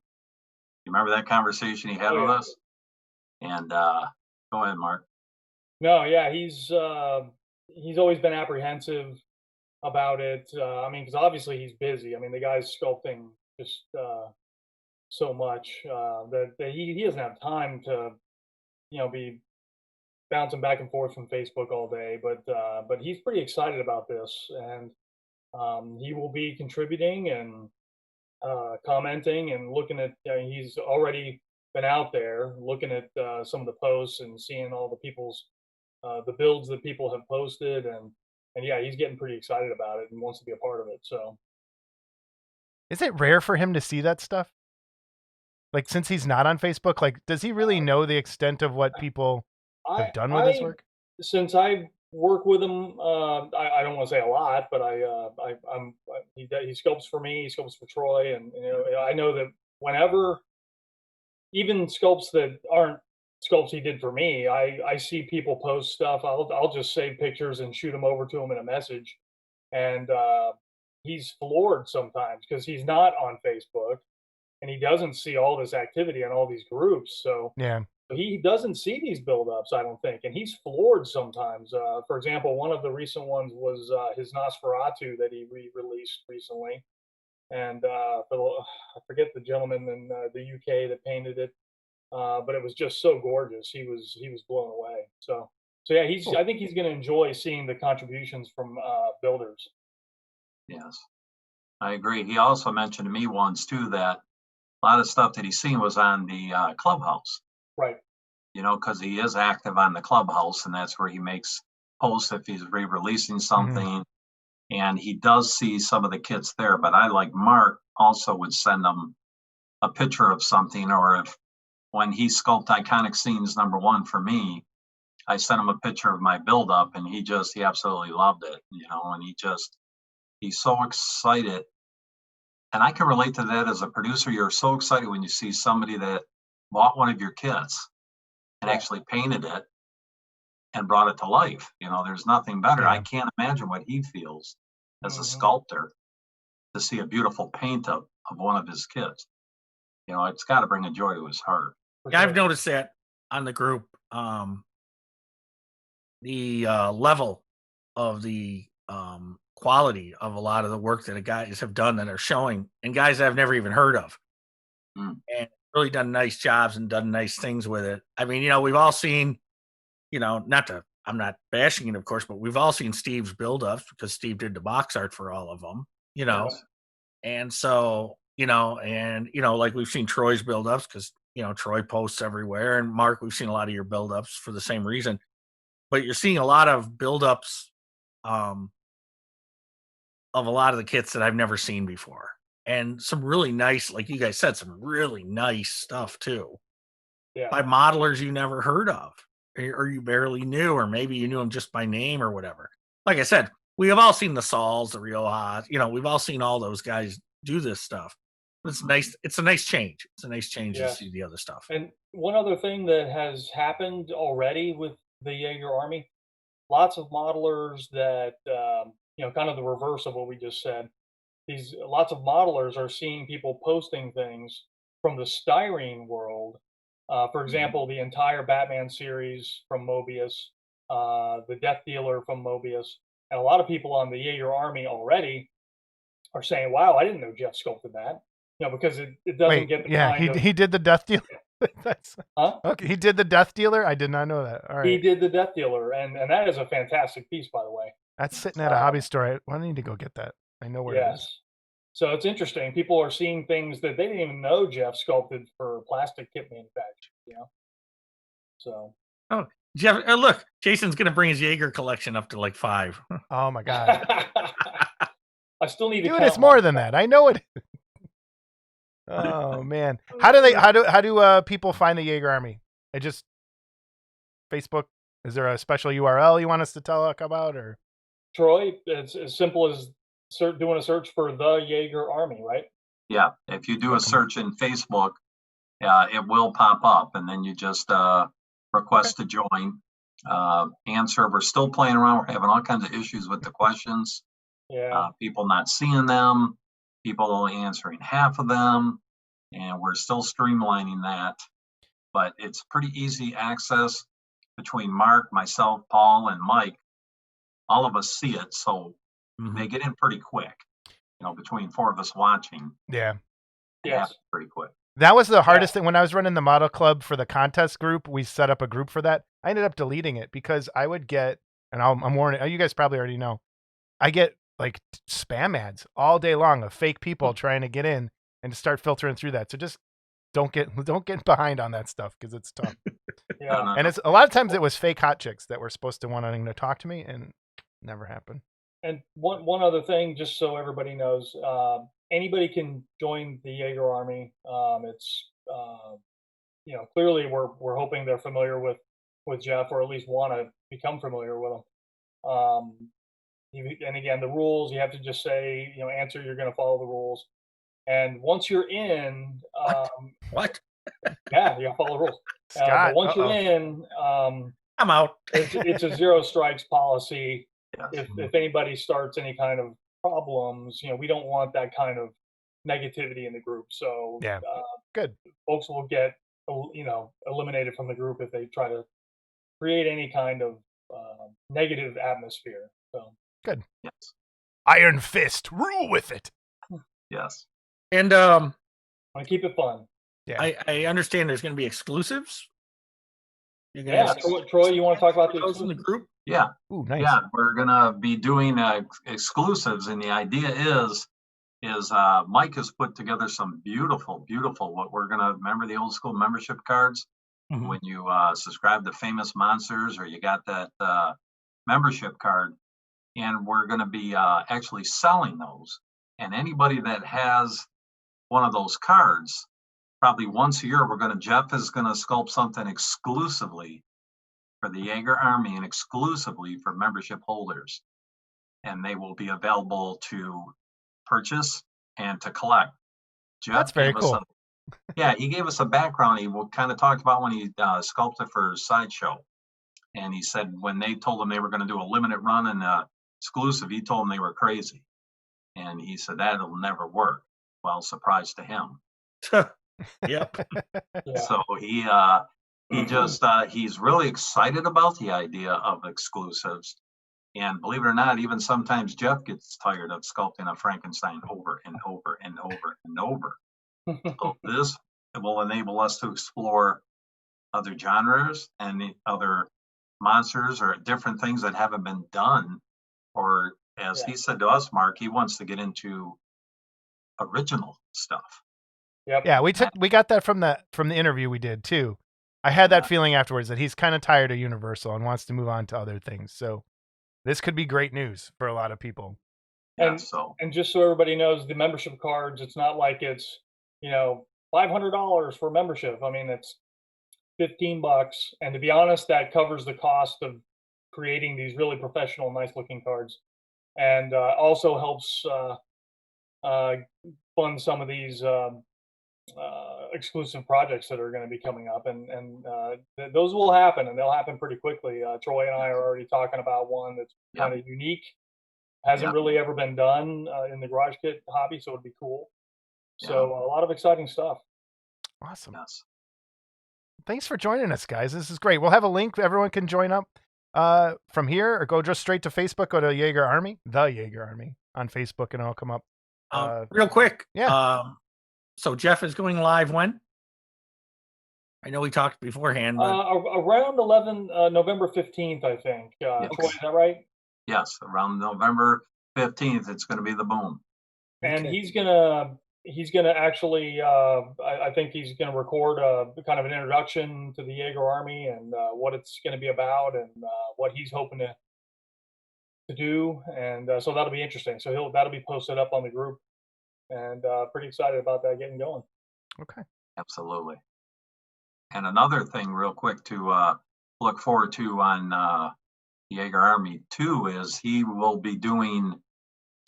D: you remember that conversation he had with us? And go ahead, Mark.
E: No, yeah, he's always been apprehensive about it. I mean, because obviously he's busy. I mean, the guy's sculpting just so much that he doesn't have time to, be bouncing back and forth from Facebook all day. But he's pretty excited about this, and he will be contributing and commenting and looking at. He's already been out there looking at some of the posts and seeing all the people's the builds that people have posted, and yeah, he's getting pretty excited about it and wants to be a part of it. So,
B: Is it rare for him to see that stuff? Like, since he's not on Facebook, like, does he really know the extent of what people have done with his work?
E: Since I work with him, I don't want to say a lot, but he sculpts for me, he sculpts for Troy, and I know that whenever, even sculpts that aren't sculpts he did for me, I see people post stuff. I'll just save pictures and shoot them over to him in a message, and he's floored sometimes because he's not on Facebook and he doesn't see all this activity on all these groups. So
B: Yeah.
E: he doesn't see these buildups, I don't think, and he's floored sometimes. For example, one of the recent ones was his Nosferatu that he re-released recently, and I forget the gentleman in the UK that painted it, but it was just so gorgeous. He was blown away. So yeah, I think he's going to enjoy seeing the contributions from builders.
D: Yes, I agree. He also mentioned to me once too that a lot of stuff that he's seen was on the clubhouse.
E: Right.
D: Because he is active on the clubhouse, and that's where he makes posts if he's re-releasing something. And he does see some of the kits there. But I, like Mark, also would send him a picture of something, or if when he sculpted Iconic Scenes #1 for me, I sent him a picture of my build-up, and he absolutely loved it. And he's so excited. And I can relate to that as a producer. You're so excited when you see somebody that bought one of your kits and actually painted it and brought it to life. There's nothing better. I can't imagine what he feels as a sculptor to see a beautiful paint of one of his kits. It's got to bring a joy to his heart.
C: Yeah, I've noticed that on the group. The level of the quality of a lot of the work that the guys have done that are showing, and guys I've never even heard of, and really done nice jobs and done nice things with it. I mean, we've all seen, I'm not bashing it, of course, but we've all seen Steve's build-ups because Steve did the box art for all of them,
D: Yes.
C: and so, like we've seen Troy's build-ups because, Troy posts everywhere, and Mark, we've seen a lot of your build-ups for the same reason, but you're seeing a lot of build-ups, of a lot of the kits that I've never seen before. And some really nice, like you guys said, some really nice stuff too.
E: Yeah.
C: By modelers you never heard of, or you barely knew, or maybe you knew them just by name or whatever. Like I said, we have all seen the Sauls, the Riojas, we've all seen all those guys do this stuff. But it's nice. It's a nice change. It's a nice change to see the other stuff.
E: And one other thing that has happened already with the Yagher Army, lots of modelers that, kind of the reverse of what we just said. Lots of modelers are seeing people posting things from the styrene world. For example, the entire Batman series from Mobius, the Death Dealer from Mobius, and a lot of people on the Yagher Army already are saying, "Wow, I didn't know Jeff sculpted that." Because it doesn't get the kind of...
B: he did the Death Dealer.
E: Huh?
B: Okay, he did the Death Dealer. I did not know that. All right.
E: He did the Death Dealer, and that is a fantastic piece, by the way.
B: That's sitting at a hobby store. I need to go get that. I know where it is.
E: So it's interesting. People are seeing things that they didn't even know Jeff sculpted for plastic kit manufacturing. So.
C: Oh, Jeff! Look, Jason's gonna bring his Yagher collection up to like 5.
B: Oh my god!
E: I still need to.
B: Dude, it's more than that. I know it. Oh man, how do people find the Yagher Army? I just Facebook. Is there a special URL you want us to talk about, or?
E: Troy, it's as simple as doing a search for the Yagher Army, right?
D: Yeah, if you do a search in Facebook, it will pop up, and then you just request to join. Answer. We're still playing around. We're having all kinds of issues with the questions.
E: Yeah.
D: People not seeing them, people only answering half of them, and we're still streamlining that. But it's pretty easy access between Mark, myself, Paul, and Mike. All of us see it, so they get in pretty quick. Between four of us watching,
B: Yeah.
D: it
E: Yes.
D: happens pretty quick.
B: That was the hardest thing when I was running the model club for the contest group. We set up a group for that. I ended up deleting it because I would get, and I'm warning you guys probably already know, I get like spam ads all day long of fake people trying to get in and to start filtering through that. So just don't get behind on that stuff because it's tough.
E: Yeah.
B: And it's a lot of times it was fake hot chicks that were supposed to wanting to talk to me and never happened.
E: And one other thing, just so everybody knows, anybody can join the Yagher Army. It's clearly we're hoping they're familiar with Jeff, or at least want to become familiar with him. And again, the rules, you have to just say, answer, you're going to follow the rules. And once you're in,
C: What?
E: yeah, you got to follow the rules.
B: Scott,
E: But once you're in,
C: I'm out.
E: it's a zero strikes policy.
D: Yes.
E: If anybody starts any kind of problems, we don't want that kind of negativity in the group. So
B: Yeah. Good.
E: folks will get eliminated from the group if they try to create any kind of negative atmosphere. So
B: Good.
D: Yes.
B: Iron Fist, rule with it.
D: Yes.
C: And
E: I want to keep it fun.
B: Yeah.
C: I understand there's going to be exclusives. You're gonna
E: Yeah,
C: have
E: Troy, you want to talk about the
C: those in the group?
D: Yeah.
B: Ooh, nice.
D: Yeah, we're gonna be doing exclusives, and the idea is Mike has put together some beautiful, what we're gonna remember the old school membership cards. When you subscribe to Famous Monsters, or you got that membership card, and we're gonna be actually selling those. And anybody that has one of those cards, probably once a year, Jeff is gonna sculpt something exclusively for the Yagher Army and exclusively for membership holders. And they will be available to purchase and to collect. Jeff
B: That's very cool.
D: He gave us a background. He kind of talked about when he sculpted for Sideshow. And he said when they told him they were going to do a limited run and exclusive, he told them they were crazy. And he said that'll never work. Well, surprise to him.
C: Yep.
E: Yeah.
D: So he's really excited about the idea of exclusives. And believe it or not, even sometimes Jeff gets tired of sculpting a Frankenstein over and over and over and over. So this will enable us to explore other genres and the other monsters or different things that haven't been done. Or as he said to us, Mark, he wants to get into original stuff.
E: Yep.
B: Yeah, we got that from the interview we did too. I had that feeling afterwards that he's kind of tired of Universal and wants to move on to other things. So this could be great news for a lot of people.
E: And just so everybody knows, the membership cards, it's not like it's $500 for membership. I mean, it's $15, and to be honest, that covers the cost of creating these really professional, nice looking cards, and also helps fund some of these exclusive projects that are going to be coming up, and those will happen, and they'll happen pretty quickly. Troy and I are already talking about one that's kind of unique, hasn't really ever been done in the garage kit hobby, so it'd be cool. So a lot of exciting stuff.
B: Awesome.
D: Yes.
B: Thanks for joining us, guys. This is great. We'll have a link. Everyone can join up from here, or go just straight to Facebook. Go to Yagher Army, the Yagher Army on Facebook, and it'll come up.
C: Real quick.
B: Yeah.
C: So Jeff is going live when? I know we talked beforehand. But...
E: around November 15th, I think. Troy, is that right?
D: Yes, around November 15th, it's going to be the boom.
E: And he's gonna actually, I think he's gonna record kind of an introduction to the Yagher Army and what it's going to be about, and what he's hoping to do, and so that'll be interesting. So that'll be posted up on the group, and pretty excited about that getting going.
B: Okay.
D: Absolutely. And another thing real quick to look forward to on Yagher Army 2 is he will be doing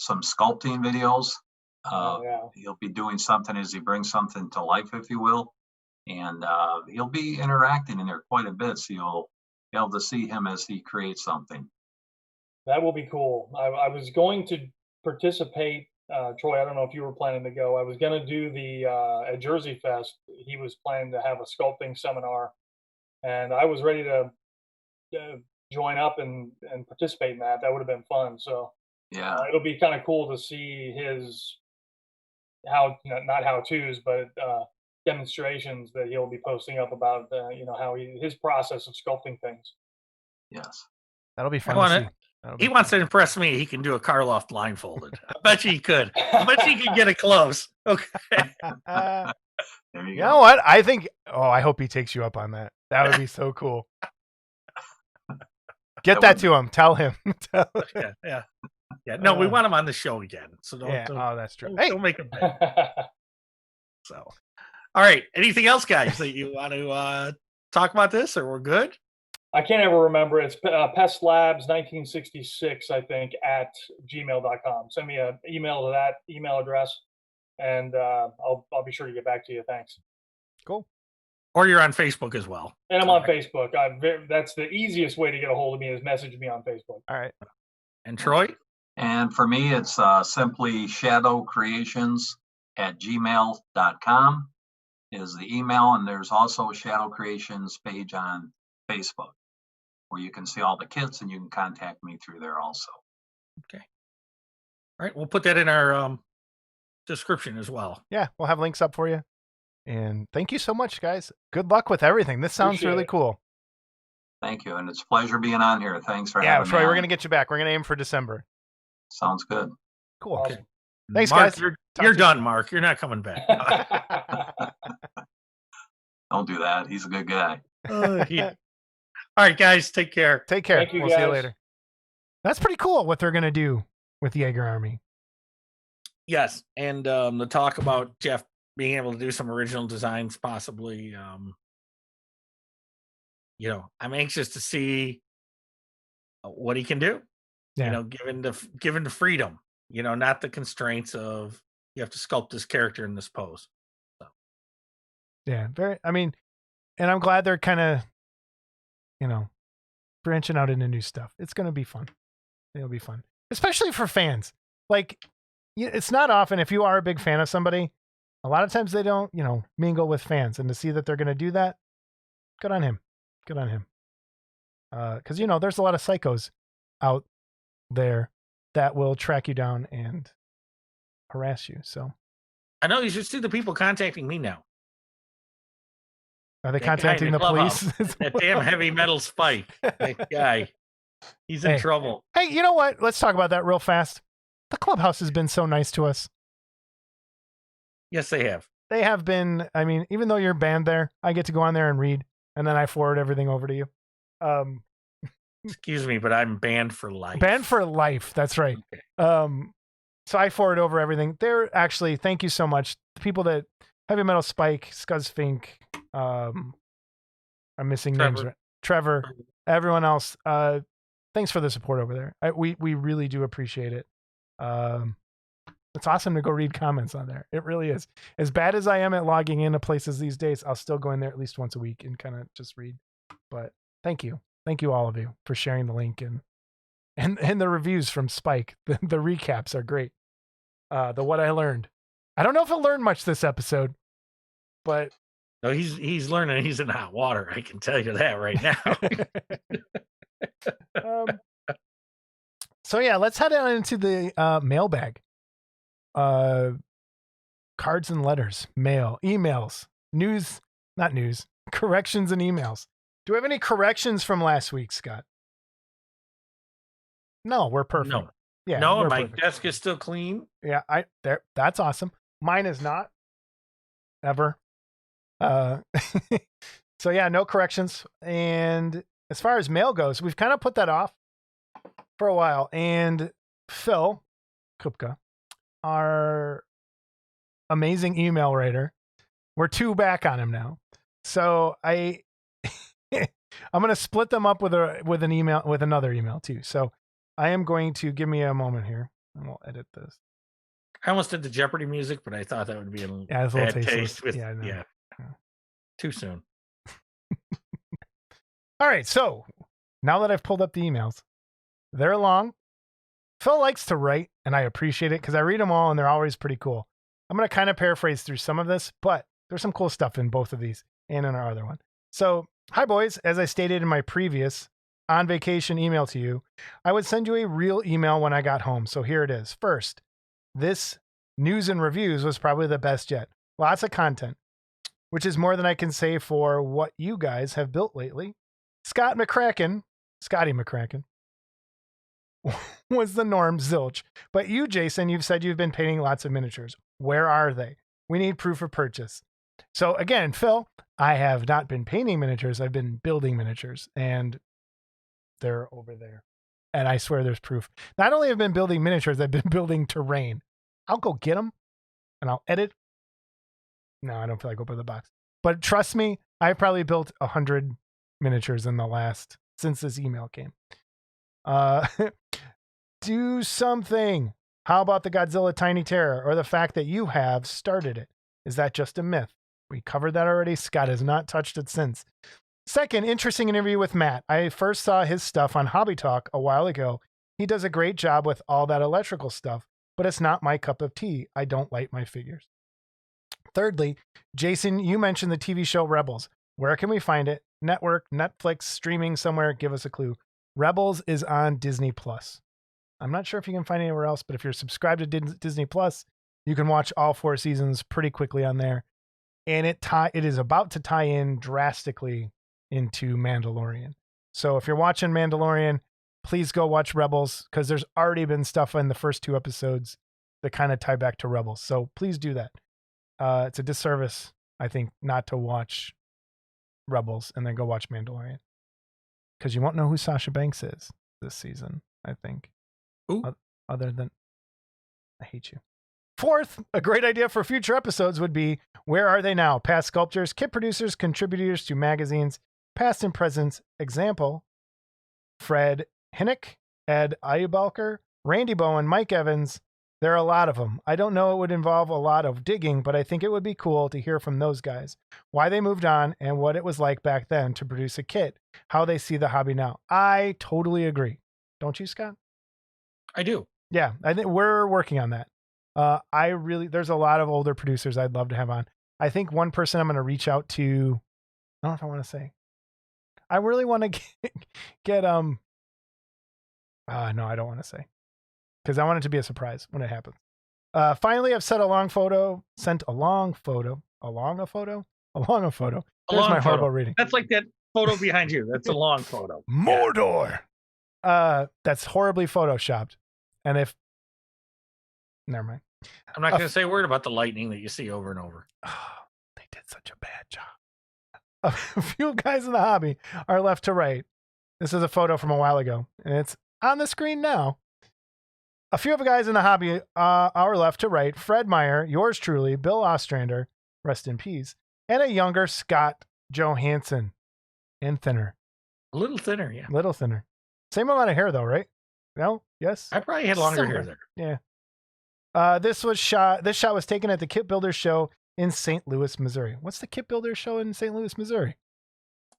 D: some sculpting videos.
E: Yeah.
D: He'll be doing something as he brings something to life, if you will. And he'll be interacting in there quite a bit. So you'll be able to see him as he creates something.
E: That will be cool. I was going to participate, Troy. I don't know if you were planning to go. I was going to do the at Jersey Fest. He was planning to have a sculpting seminar, and I was ready to join up and participate in that. That would have been fun. So
D: Yeah.
E: it'll be kind of cool to see his not how tos, but demonstrations that he'll be posting up about how his process of sculpting things.
D: Yes.
B: That'll be
C: I
B: fun to
C: want
B: see.
C: to.
B: That'll
C: He
B: be
C: wants
B: fun.
C: to impress me. He can do a car loft blindfolded. I bet you he could. I bet you could get it close. Okay.
B: Uh,
D: There you
B: you
D: go.
B: know what? I think. Oh, I hope he takes you up on that. That would be so cool. Get that to him. Tell him. Tell him.
C: Yeah. No, we want him on the show again. So don't.
B: Yeah.
C: don't
B: Oh, that's true.
C: don't,
B: Hey.
C: don't make him. So, all right. Anything else, guys, that you want to talk about this, or we're good?
E: I can't ever remember. It's Pest Labs 1966, I think, at gmail.com. Send me an email to that email address, and I'll be sure to get back to you. Thanks.
B: Cool.
C: Or you're on Facebook as well.
E: And I'm on Facebook. That's the easiest way to get a hold of me is message me on Facebook.
B: All right.
C: And Troy?
D: And for me, it's simply shadowcreations@gmail.com is the email. And there's also a Shadow Creations page on Facebook where you can see all the kits and you can contact me through there also.
C: Okay. All right. We'll put that in our description as well.
B: Yeah, we'll have links up for you. And thank you so much, guys. Good luck with everything. This sounds
E: Appreciate
B: really
E: it.
B: cool.
D: Thank you. And it's a pleasure being on here. Thanks for
B: Yeah,
D: having me
B: Troy, we're
D: on.
B: going to get you back. We're going to aim for December.
D: Sounds good.
B: Cool.
E: Awesome.
B: Thanks,
C: Mark,
B: guys.
C: You're
B: Talk to you
C: done, Mark. You're not coming back.
D: Don't do that. He's a good guy.
C: Yeah. All right, guys. Take care.
B: Take care.
E: Thank you,
B: We'll see you
E: guys.
B: later. That's pretty cool what they're going to do with the Yagher Army.
C: Yes. And the talk about Jeff being able to do some original designs, possibly. I'm anxious to see what he can do.
B: Yeah.
C: Given the freedom, not the constraints of you have to sculpt this character in this pose.
B: Yeah. And I'm glad they're kind of, branching out into new stuff. It's going to be fun. It'll be fun, especially for fans. Like, it's not often if you are a big fan of somebody, a lot of times they don't, mingle with fans, and to see that they're going to do that, good on him. Good on him. Because, there's a lot of psychos out there that will track you down and harass you. So
C: I know you should see the people contacting me now.
B: are they
C: That guy in
B: contacting the police?
C: clubhouse, That damn heavy metal Spike. That guy. He's in
B: Hey.
C: trouble.
B: Hey, you know what? Let's talk about that real fast. The clubhouse has been so nice to us.
C: Yes, they have.
B: They have been. Even though you're banned there, I get to go on there and read, and then I forward everything over to you.
C: Excuse me, but I'm banned for life.
B: Banned for life. That's right.
C: Okay.
B: So I forward over everything. They're actually, thank you so much. The people that Heavy Metal Spike, Scuzzfink, I'm missing names. Right? Trevor, everyone else. Thanks for the support over there. We really do appreciate it. It's awesome to go read comments on there. It really is. As bad as I am at logging into places these days, I'll still go in there at least once a week and kind of just read. But thank you. Thank you all of you for sharing the link and the reviews from Spike. The recaps are great. The what I learned. I don't know if I learned much this episode, but
C: No, he's learning. He's in hot water. I can tell you that right now.
B: So yeah, let's head on into the mailbag. Cards and letters, mail, emails, news, not news, corrections and emails. Do we have any corrections from last week, Scott? No, we're perfect.
C: No.
B: Yeah,
C: No,
B: we're
C: my
B: perfect.
C: desk is still clean.
B: Yeah, that's awesome. Mine is not ever. So yeah, no corrections. And as far as mail goes, we've kind of put that off for a while. And Phil Kupka, our amazing email writer, we're two back on him now. So I'm going to split them up with an email, with another email too. So I am going to, give me a moment here. And we'll edit this.
C: I almost did the Jeopardy music, but I thought that would be a
B: Yeah, it's a little
C: bad
B: tasteless.
C: taste. With,
B: Yeah, I know.
C: yeah.
B: Yeah.
C: Too soon.
B: All right, so now that I've pulled up the emails, they're long. Phil likes to write, and I appreciate it because I read them all, and they're always pretty cool. I'm going to kind of paraphrase through some of this, but there's some cool stuff in both of these and in our other one. So, hi, boys. As I stated in my previous on vacation email to you, I would send you a real email when I got home. So here it is. First, this news and reviews was probably the best yet. Lots of content, which is more than I can say for what you guys have built lately. Scotty McCracken, was the norm, zilch. But you, Jason, you've said you've been painting lots of miniatures. Where are they? We need proof of purchase. So again, Phil, I have not been painting miniatures. I've been building miniatures, and they're over there. And I swear there's proof. Not only have I been building miniatures, I've been building terrain. I'll go get them, and I'll edit. No, I don't feel like opening the box. But trust me, I've probably built 100 miniatures since this email came. Do something. How about the Godzilla Tiny Terror or the fact that you have started it? Is that just a myth? We covered that already. Scott has not touched it since. Second, interesting interview with Matt. I first saw his stuff on Hobby Talk a while ago. He does a great job with all that electrical stuff, but it's not my cup of tea. I don't light my figures. Thirdly, Jason, you mentioned the TV show Rebels. Where can we find it? Network, Netflix, streaming somewhere? Give us a clue. Rebels is on Disney Plus. I'm not sure if you can find it anywhere else, but if you're subscribed to Disney Plus, you can watch all 4 seasons pretty quickly on there. And it is about to tie in drastically into Mandalorian. So if you're watching Mandalorian, please go watch Rebels, because there's already been stuff in the first 2 episodes that kind of tie back to Rebels. So please do that. It's a disservice, I think, not to watch Rebels and then go watch Mandalorian, because you won't know who Sasha Banks is this season, I think.
C: Ooh.
B: Other than, I hate you. Fourth, a great idea for future episodes would be, where are they now? Past sculptors, kit producers, contributors to magazines, past and present. Example, Fred Hinnick, Ed Eyebalker, Randy Bowen, Mike Evans. There are a lot of them. I don't know it would involve a lot of digging, but I think it would be cool to hear from those guys, why they moved on and what it was like back then to produce a kit, how they see the hobby now. I totally agree. Don't you, Scott?
C: I do.
B: Yeah, I think we're working on that. There's a lot of older producers I'd love to have on. I think one person I'm going to reach out to, I don't know if I want to say. I really want to get no, I don't want to say, because I want it to be a surprise when it happens. Finally, I've sent a long photo. There's my horrible reading.
C: That's like that photo behind you. That's a long photo.
B: Mordor. That's horribly photoshopped. And never mind.
C: I'm not going to say a word about the lightning that you see over and over.
B: Oh, they did such a bad job. A few guys in the hobby are left to right. This is a photo from a while ago, and it's on the screen now. A few of the guys in the hobby are left to right. Fred Meyer, yours truly, Bill Ostrander, rest in peace, and a younger Scott Johansson, and thinner.
C: A little thinner, yeah.
B: Little thinner. Same amount of hair, though, right? No? Yes?
C: I probably had longer hair there.
B: Yeah. This shot was taken at the Kit Builders Show in St. Louis, Missouri. What's the Kit Builders Show in St. Louis, Missouri?
C: It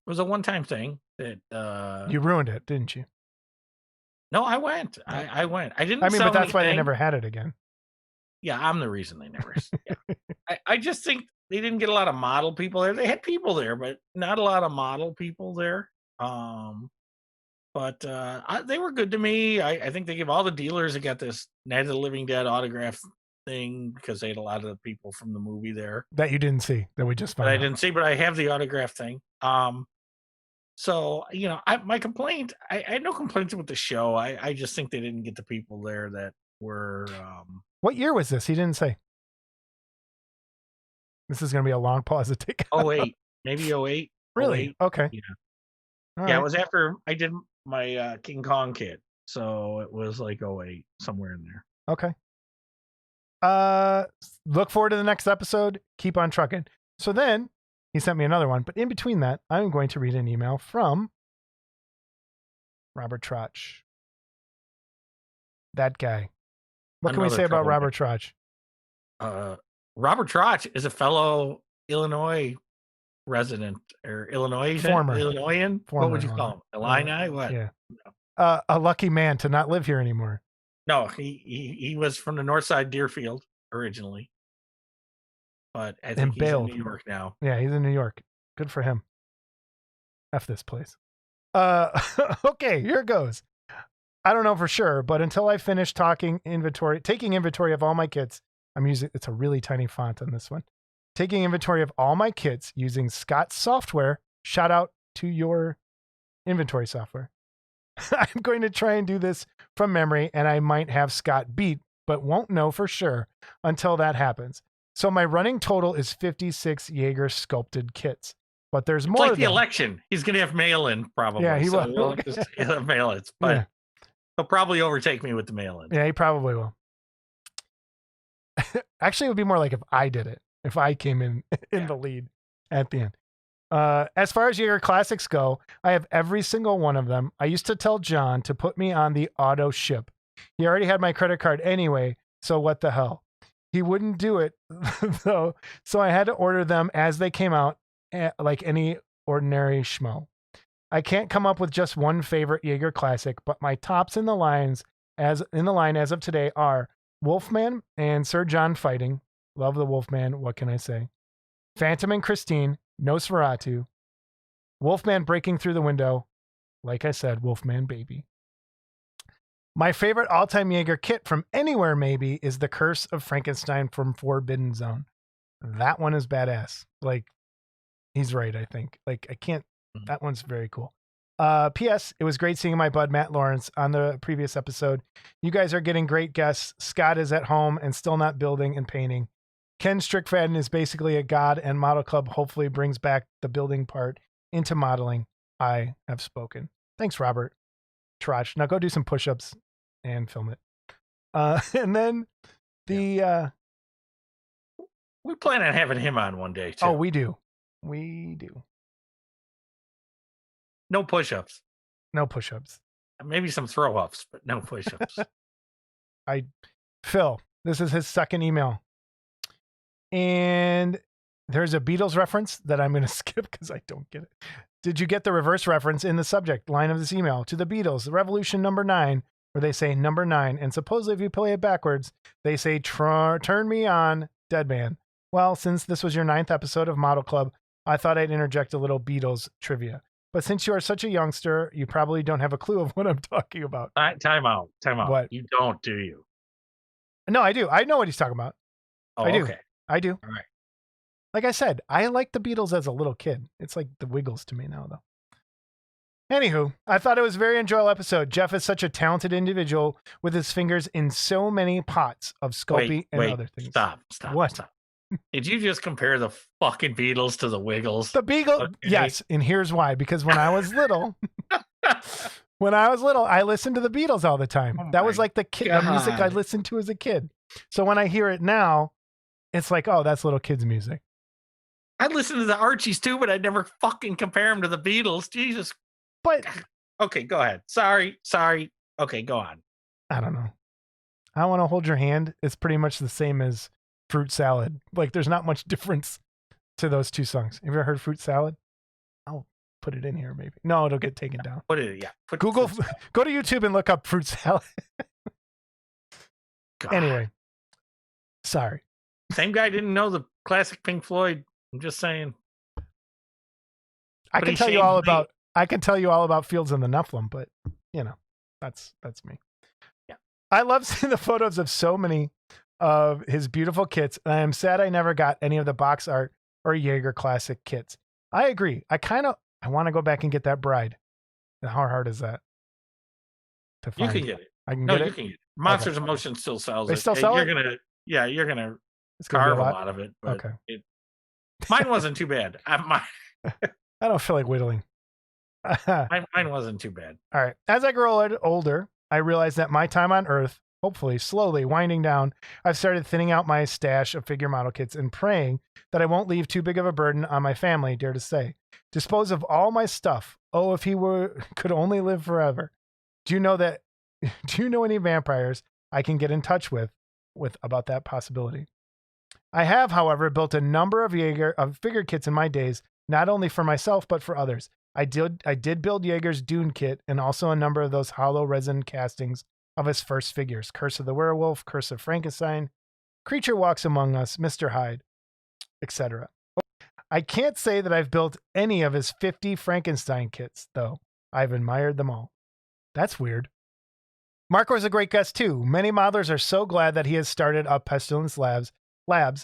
C: was a one-time thing that
B: you ruined it, didn't you?
C: No, I went. I went. I didn't.
B: I mean, but that's why they never had it again.
C: Yeah, I'm the reason they never. Yeah. I just think they didn't get a lot of model people there. They had people there, but not a lot of model people there. But they were good to me. I think they give all the dealers that got this Night of the Living Dead autograph thing, because they had a lot of the people from the movie there
B: that you didn't see, that we just found out.
C: I didn't see, but I have the autograph thing. So, my complaint, I had no complaints with the show. I just think they didn't get the people there that were.
B: What year was this? He didn't say. This is going to be a long pause to take.
C: 08, maybe 08.
B: Really?
C: 08.
B: Okay.
C: Yeah.
B: Right.
C: It was after I did my King Kong kit. So it was like 08, somewhere in there.
B: Okay. Look forward to the next episode. Keep on trucking. So then he sent me another one, but in between that, I'm going to read an email from Robert Trotch. That guy. What can we
C: Another
B: say about Robert
C: troublemaker.
B: Trotch?
C: Robert Trotch is a fellow Illinois resident or
B: Former.
C: Illinoisan. What would you call him? Illini? What?
B: Yeah. A lucky man to not live here anymore.
C: No, he was from the north side Deerfield originally. But I think he's in New York now.
B: Yeah, he's in New York. Good for him. F this place. Okay, here goes. I don't know for sure, but until I finish taking inventory of all my kits, it's a really tiny font on this one. Taking inventory of all my kits using Scott's software. Shout out to your inventory software. I'm going to try and do this from memory, and I might have Scott beat, but won't know for sure until that happens. So my running total is 56 Yagher sculpted kits, but there's more.
C: It's like the election. He's going to have mail-in probably.
B: Yeah, he will.
C: We'll just mail-ins, but yeah. He'll probably overtake me with the mail-in.
B: Yeah, he probably will. Actually, it would be more like if I did it, if I came in the lead at the end. As far as Yagher Classics go, I have every single one of them. I used to tell John to put me on the auto ship. He already had my credit card anyway, so what the hell? He wouldn't do it, though, so I had to order them as they came out, like any ordinary schmo. I can't come up with just one favorite Yagher Classic, but my tops in the line as of today are Wolfman and Sir John fighting. Love the Wolfman, what can I say? Phantom and Christine, Nosferatu, Wolfman breaking through the window. Like I said, Wolfman baby. My favorite all-time Yagher kit from anywhere maybe is the Curse of Frankenstein from Forbidden Zone. That one is badass. Like, he's right, I think. Like, that one's very cool. P.S. It was great seeing my bud Matt Lawrence on the previous episode. You guys are getting great guests. Scott is at home and still not building and painting. Ken Strickfaden is basically a god, and Model Club hopefully brings back the building part into modeling. I have spoken. Thanks, Robert Trotch. Now go do some push-ups and film it. And then the...
C: we plan on having him on one day, too.
B: Oh, we do. We do.
C: No push-ups.
B: No push-ups.
C: Maybe some throw-ups, but no push-ups.
B: Phil, this is his second email. And there's a Beatles reference that I'm going to skip because I don't get it. Did you get the reverse reference in the subject line of this email to the Beatles, Revolution number 9, where they say number 9, and supposedly if you play it backwards, they say turn me on, dead man. Well, since this was your 9th episode of Model Club, I thought I'd interject a little Beatles trivia. But since you are such a youngster, you probably don't have a clue of what I'm talking about.
C: Time out.
B: What?
C: You don't, do you?
B: No, I do. I know what he's talking about.
C: Oh,
B: I do.
C: Okay.
B: I do.
C: All right.
B: Like I said, I liked the Beatles as a little kid. It's like the Wiggles to me now, though. Anywho, I thought it was a very enjoyable episode. Jeff is such a talented individual with his fingers in so many pots of Sculpey and other things.
C: Stop.
B: What?
C: Stop. Did you just compare the fucking Beatles to the Wiggles?
B: The Beagle, okay. Yes, and here's why. Because when I was little, I listened to the Beatles all the time. That was like the music I listened to as a kid. So when I hear it now, it's like, oh, that's little kids' music.
C: I listen to the Archies too, but I'd never fucking compare them to the Beatles. Jesus.
B: But
C: okay, go ahead. Sorry. Okay, go on.
B: I don't know. I Want to Hold Your Hand. It's pretty much the same as Fruit Salad. Like, there's not much difference to those two songs. Have you ever heard Fruit Salad? I'll put it in here, maybe. No, it'll get taken down.
C: Put it, yeah.
B: Google, go to YouTube and look up Fruit Salad. Anyway, sorry.
C: Same guy didn't know the classic Pink Floyd. I'm just saying.
B: I can tell you all about Fields and the Nephilim, but you know, that's me.
C: Yeah.
B: I love seeing the photos of so many of his beautiful kits. And I am sad I never got any of the box art or Yagher Classic kits. I agree. I want to go back and get that Bride. How hard is that to find?
C: You can get it.
B: I can get it.
C: You can get it. Monsters of Motion still sells it.
B: They still sell it?
C: You're gonna carve a lot of it. But
B: okay.
C: Mine wasn't too bad.
B: I don't feel like whittling.
C: Mine wasn't too bad.
B: All right. As I grow older, I realize that my time on Earth, hopefully slowly winding down, I've started thinning out my stash of figure model kits and praying that I won't leave too big of a burden on my family, dare to say. Dispose of all my stuff. Oh, if he could only live forever. Do you know any vampires I can get in touch with about that possibility. I have, however, built a number of figure kits in my days, not only for myself, but for others. I did build Yagher's Dune kit and also a number of those hollow resin castings of his first figures, Curse of the Werewolf, Curse of Frankenstein, Creature Walks Among Us, Mr. Hyde, etc. I can't say that I've built any of his 50 Frankenstein kits, though. I've admired them all. That's weird. Marco is a great guest, too. Many modelers are so glad that he has started up Pestilence Labs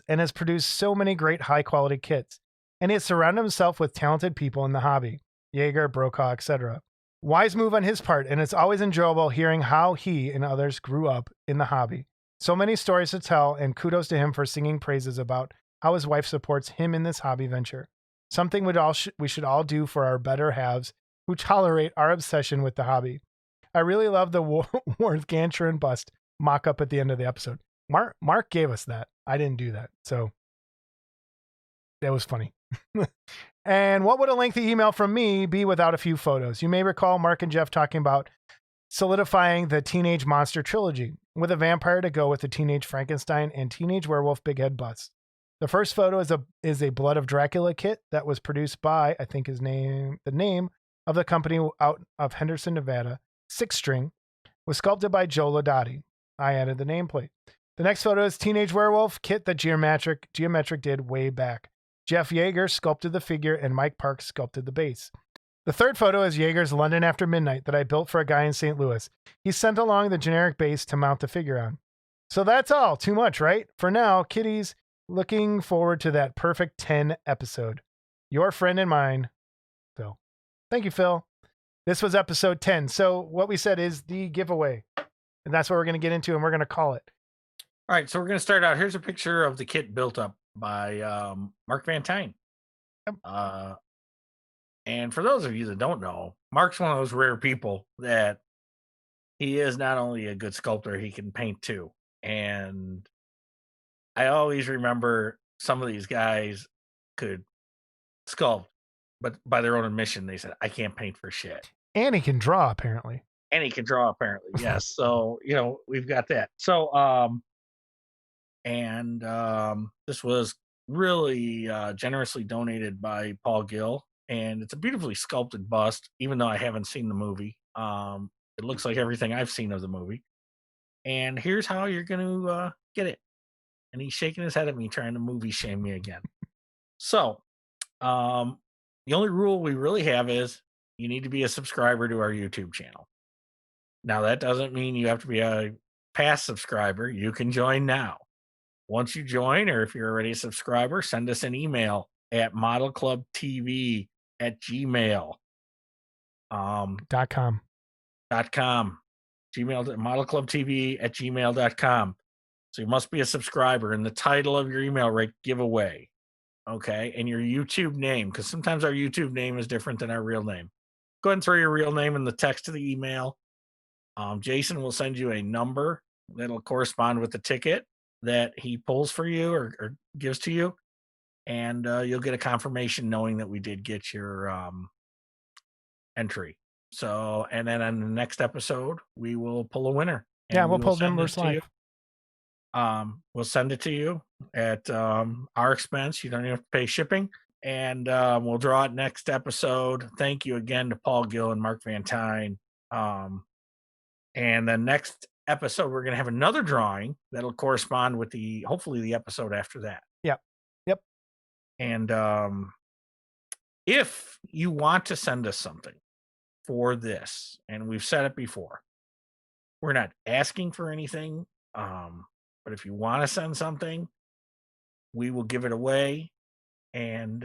B: and has produced so many great high-quality kits. And he has surrounded himself with talented people in the hobby. Yagher, Brokaw, etc. Wise move on his part, and it's always enjoyable hearing how he and others grew up in the hobby. So many stories to tell, and kudos to him for singing praises about how his wife supports him in this hobby venture. Something we should all do for our better halves who tolerate our obsession with the hobby. I really love the Worth Gantrin bust mock-up at the end of the episode. Mark gave us that. I didn't do that, so that was funny. And what would a lengthy email from me be without a few photos? You may recall Mark and Jeff talking about solidifying the Teenage Monster trilogy with a vampire to go with the Teenage Frankenstein and Teenage Werewolf Big Head busts. The first photo is a Blood of Dracula kit that was produced by, I think the name of the company out of Henderson, Nevada, Six String, was sculpted by Joe Ladotti. I added the nameplate. The next photo is Teenage Werewolf kit that Geometric did way back. Jeff Yagher sculpted the figure and Mike Parks sculpted the base. The third photo is Yagher's London After Midnight that I built for a guy in St. Louis. He sent along the generic base to mount the figure on. So that's all. Too much, right? For now, kiddies, looking forward to that perfect 10 episode. Your friend and mine, Phil. Thank you, Phil. This was episode 10. So what we said is the giveaway. And that's what we're going to get into, and we're going to call it.
C: All right, so we're going to start out. Here's a picture of the kit built up by Mark Van Tine.
B: Yep.
C: And for those of you that don't know, Mark's one of those rare people that he is not only a good sculptor, he can paint too. And I always remember some of these guys could sculpt, but by their own admission, they said, I can't paint for shit.
B: And he can draw, apparently.
C: And he can draw, apparently. Yes. So, we've got that. So, this was really generously donated by Paul Gill, and it's a beautifully sculpted bust, even though I haven't seen the movie. It looks like everything I've seen of the movie. And here's how you're going to get it. And he's shaking his head at me, trying to movie shame me again. So, the only rule we really have is you need to be a subscriber to our YouTube channel. Now, that doesn't mean you have to be a past subscriber. You can join now. Once you join, or if you're already a subscriber, send us an email at modelclubtv@gmail.com. modelclubtv@gmail.com. So you must be a subscriber, and the title of your email rate giveaway. Okay. And your YouTube name, because sometimes our YouTube name is different than our real name. Go ahead and throw your real name in the text of the email. Jason will send you a number that'll correspond with the ticket that he pulls for you or gives to you. And you'll get a confirmation knowing that we did get your entry. So, and then on the next episode, we will pull a winner.
B: Yeah, we'll pull numbers live.
C: We'll send it to you at our expense. You don't even have to pay shipping. And we'll draw it next episode. Thank you again to Paul Gill and Mark Van Tine. And the next episode, we're going to have another drawing that'll correspond with hopefully the episode after that.
B: Yep.
C: And if you want to send us something for this, and we've said it before, we're not asking for anything. But if you want to send something, we will give it away and,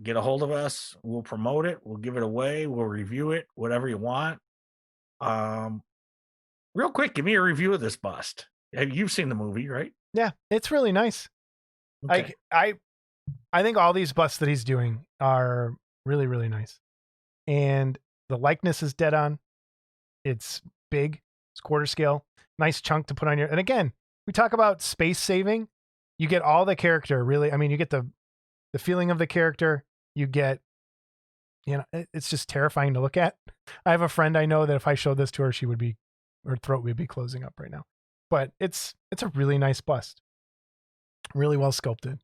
C: get a hold of us. We'll promote it. We'll give it away. We'll review it, whatever you want. Real quick, give me a review of this bust. You've seen the movie, right?
B: Yeah, it's really nice.
C: Okay.
B: I think all these busts that he's doing are really, really nice. And the likeness is dead on. It's big. It's quarter scale. Nice chunk to put on your... And again, we talk about space saving. You get all the character, really. I mean, you get the feeling of the character. You get... it's just terrifying to look at. I have a friend I know that if I showed this to her, she would be her throat would be closing up right now. But it's a really nice bust. Really well sculpted.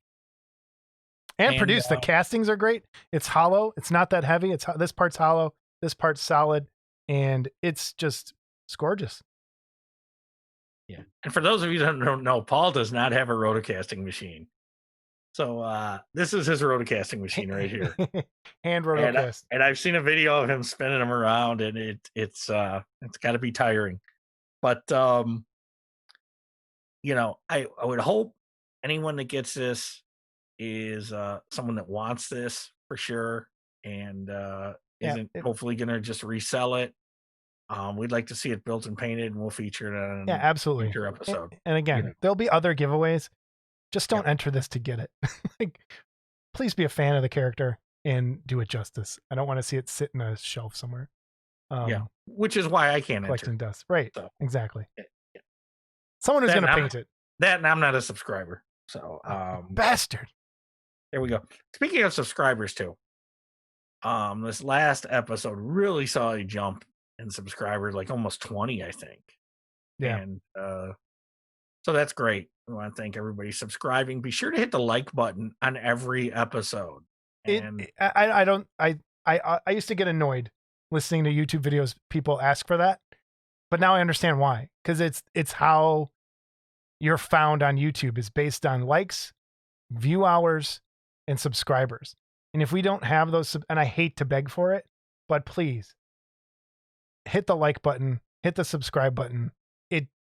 B: And produced. The castings are great. It's hollow. It's not that heavy. This part's hollow. This part's solid. And it's gorgeous.
C: Yeah. And for those of you that don't know, Paul does not have a rotocasting machine. So this is his rotocasting machine right here.
B: Hand rotocast.
C: And I've seen a video of him spinning them around, and it's got to be tiring. But you know, I would hope anyone that gets this is someone that wants this for sure, and isn't hopefully going to just resell it. We'd like to see it built and painted, and we'll feature it on
B: absolutely.
C: future episode.
B: And again, there'll be other giveaways. Just don't enter this to get it. Like, please be a fan of the character and do it justice. I don't want to see it sit in a shelf somewhere.
C: Which is why I can't
B: collecting
C: enter.
B: dust. Right.
C: So,
B: Exactly. Someone who's going to paint it.
C: That, and I'm not a subscriber. So
B: bastard.
C: There we go. Speaking of subscribers too, this last episode really saw a jump in subscribers, like almost 20, I think.
B: Yeah.
C: And so that's great. We want to thank everybody subscribing. Be sure to hit the like button on every episode. And
B: I used to get annoyed listening to YouTube videos. People ask for that, but now I understand why. Because it's how you're found on YouTube is based on likes, view hours, and subscribers. And if we don't have those, and I hate to beg for it, but please hit the like button, hit the subscribe button.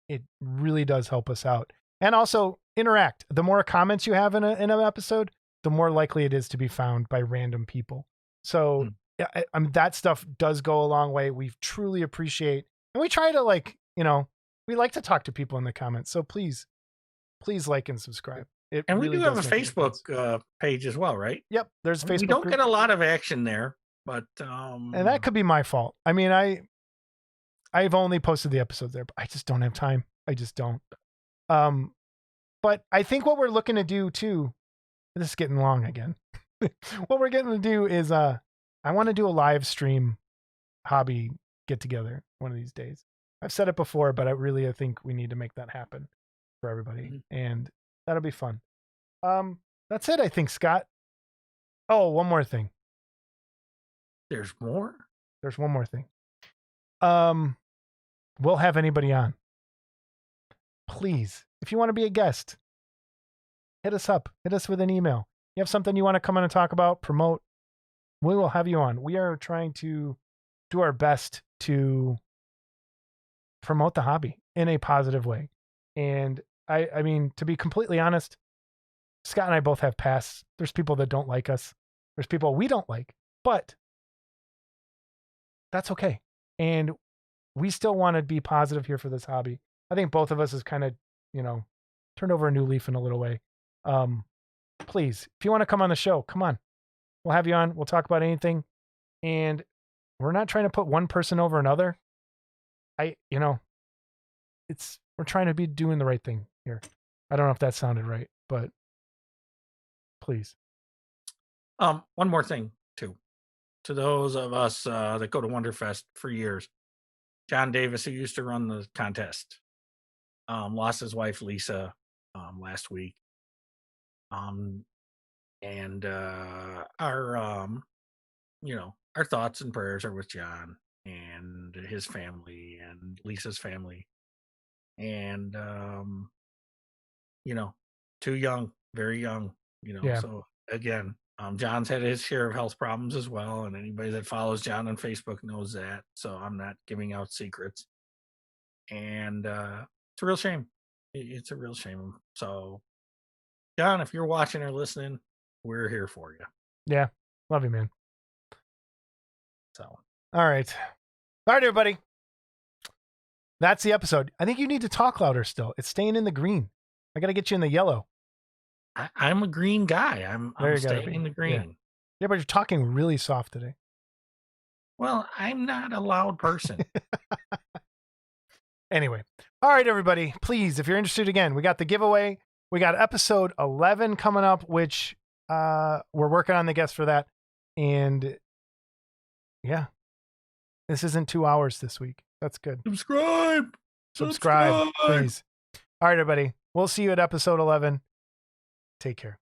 B: It really does help us out. And also interact. The more comments you have in an episode, the more likely it is to be found by random people. So that stuff does go a long way. We truly appreciate, and we try to we like to talk to people in the comments. So please like and subscribe.
C: And we do have a Facebook page as well, right?
B: Yep. There's a Facebook
C: We don't
B: group.
C: get a lot of action there, but
B: and that could be my fault. I mean, I've only posted the episodes there, but I just don't have time. I just don't. But I think what we're looking to do too, this is getting long again. What we're getting to do is I want to do a live stream hobby get together one of these days. I've said it before, but I think we need to make that happen for everybody. And that'll be fun. That's it, I think, Scott. Oh, one more thing.
C: There's more?
B: There's one more thing. We'll have anybody on. Please, if you want to be a guest, hit us up. Hit us with an email. You have something you want to come on and talk about, promote, we will have you on. We are trying to do our best to promote the hobby in a positive way. And I mean, to be completely honest, Scott and I both have pasts. There's people that don't like us. There's people we don't like, but that's okay. And we still want to be positive here for this hobby. I think both of us has kind of, turned over a new leaf in a little way. Please, if you want to come on the show, come on. We'll have you on. We'll talk about anything. And we're not trying to put one person over another. We're trying to be doing the right thing here. I don't know if that sounded right, but please.
C: One more thing too, to those of us that go to Wonderfest for years, John Davis, who used to run the contest, lost his wife Lisa last week. And our thoughts and prayers are with John and his family and Lisa's family. And too young, very young, so again, John's had his share of health problems as well, and anybody that follows John on Facebook knows that, so I'm not giving out secrets. And it's a real shame. It's a real shame. So John, if you're watching or listening, we're here for you.
B: Yeah, love you, man.
C: So
B: all right, everybody, that's the episode. I think you need to talk louder still. It's staying in the green. I got to get you in the yellow.
C: I'm a green guy. I'm staying in the green.
B: Yeah, but you're talking really soft today.
C: Well, I'm not a loud person.
B: Anyway, all right, everybody, please, if you're interested, again, we got the giveaway. We got episode 11 coming up, which we're working on the guests for that. And yeah, this isn't 2 hours this week. That's good.
C: Subscribe.
B: Subscribe, please. All right, everybody. We'll see you at episode 11. Take care.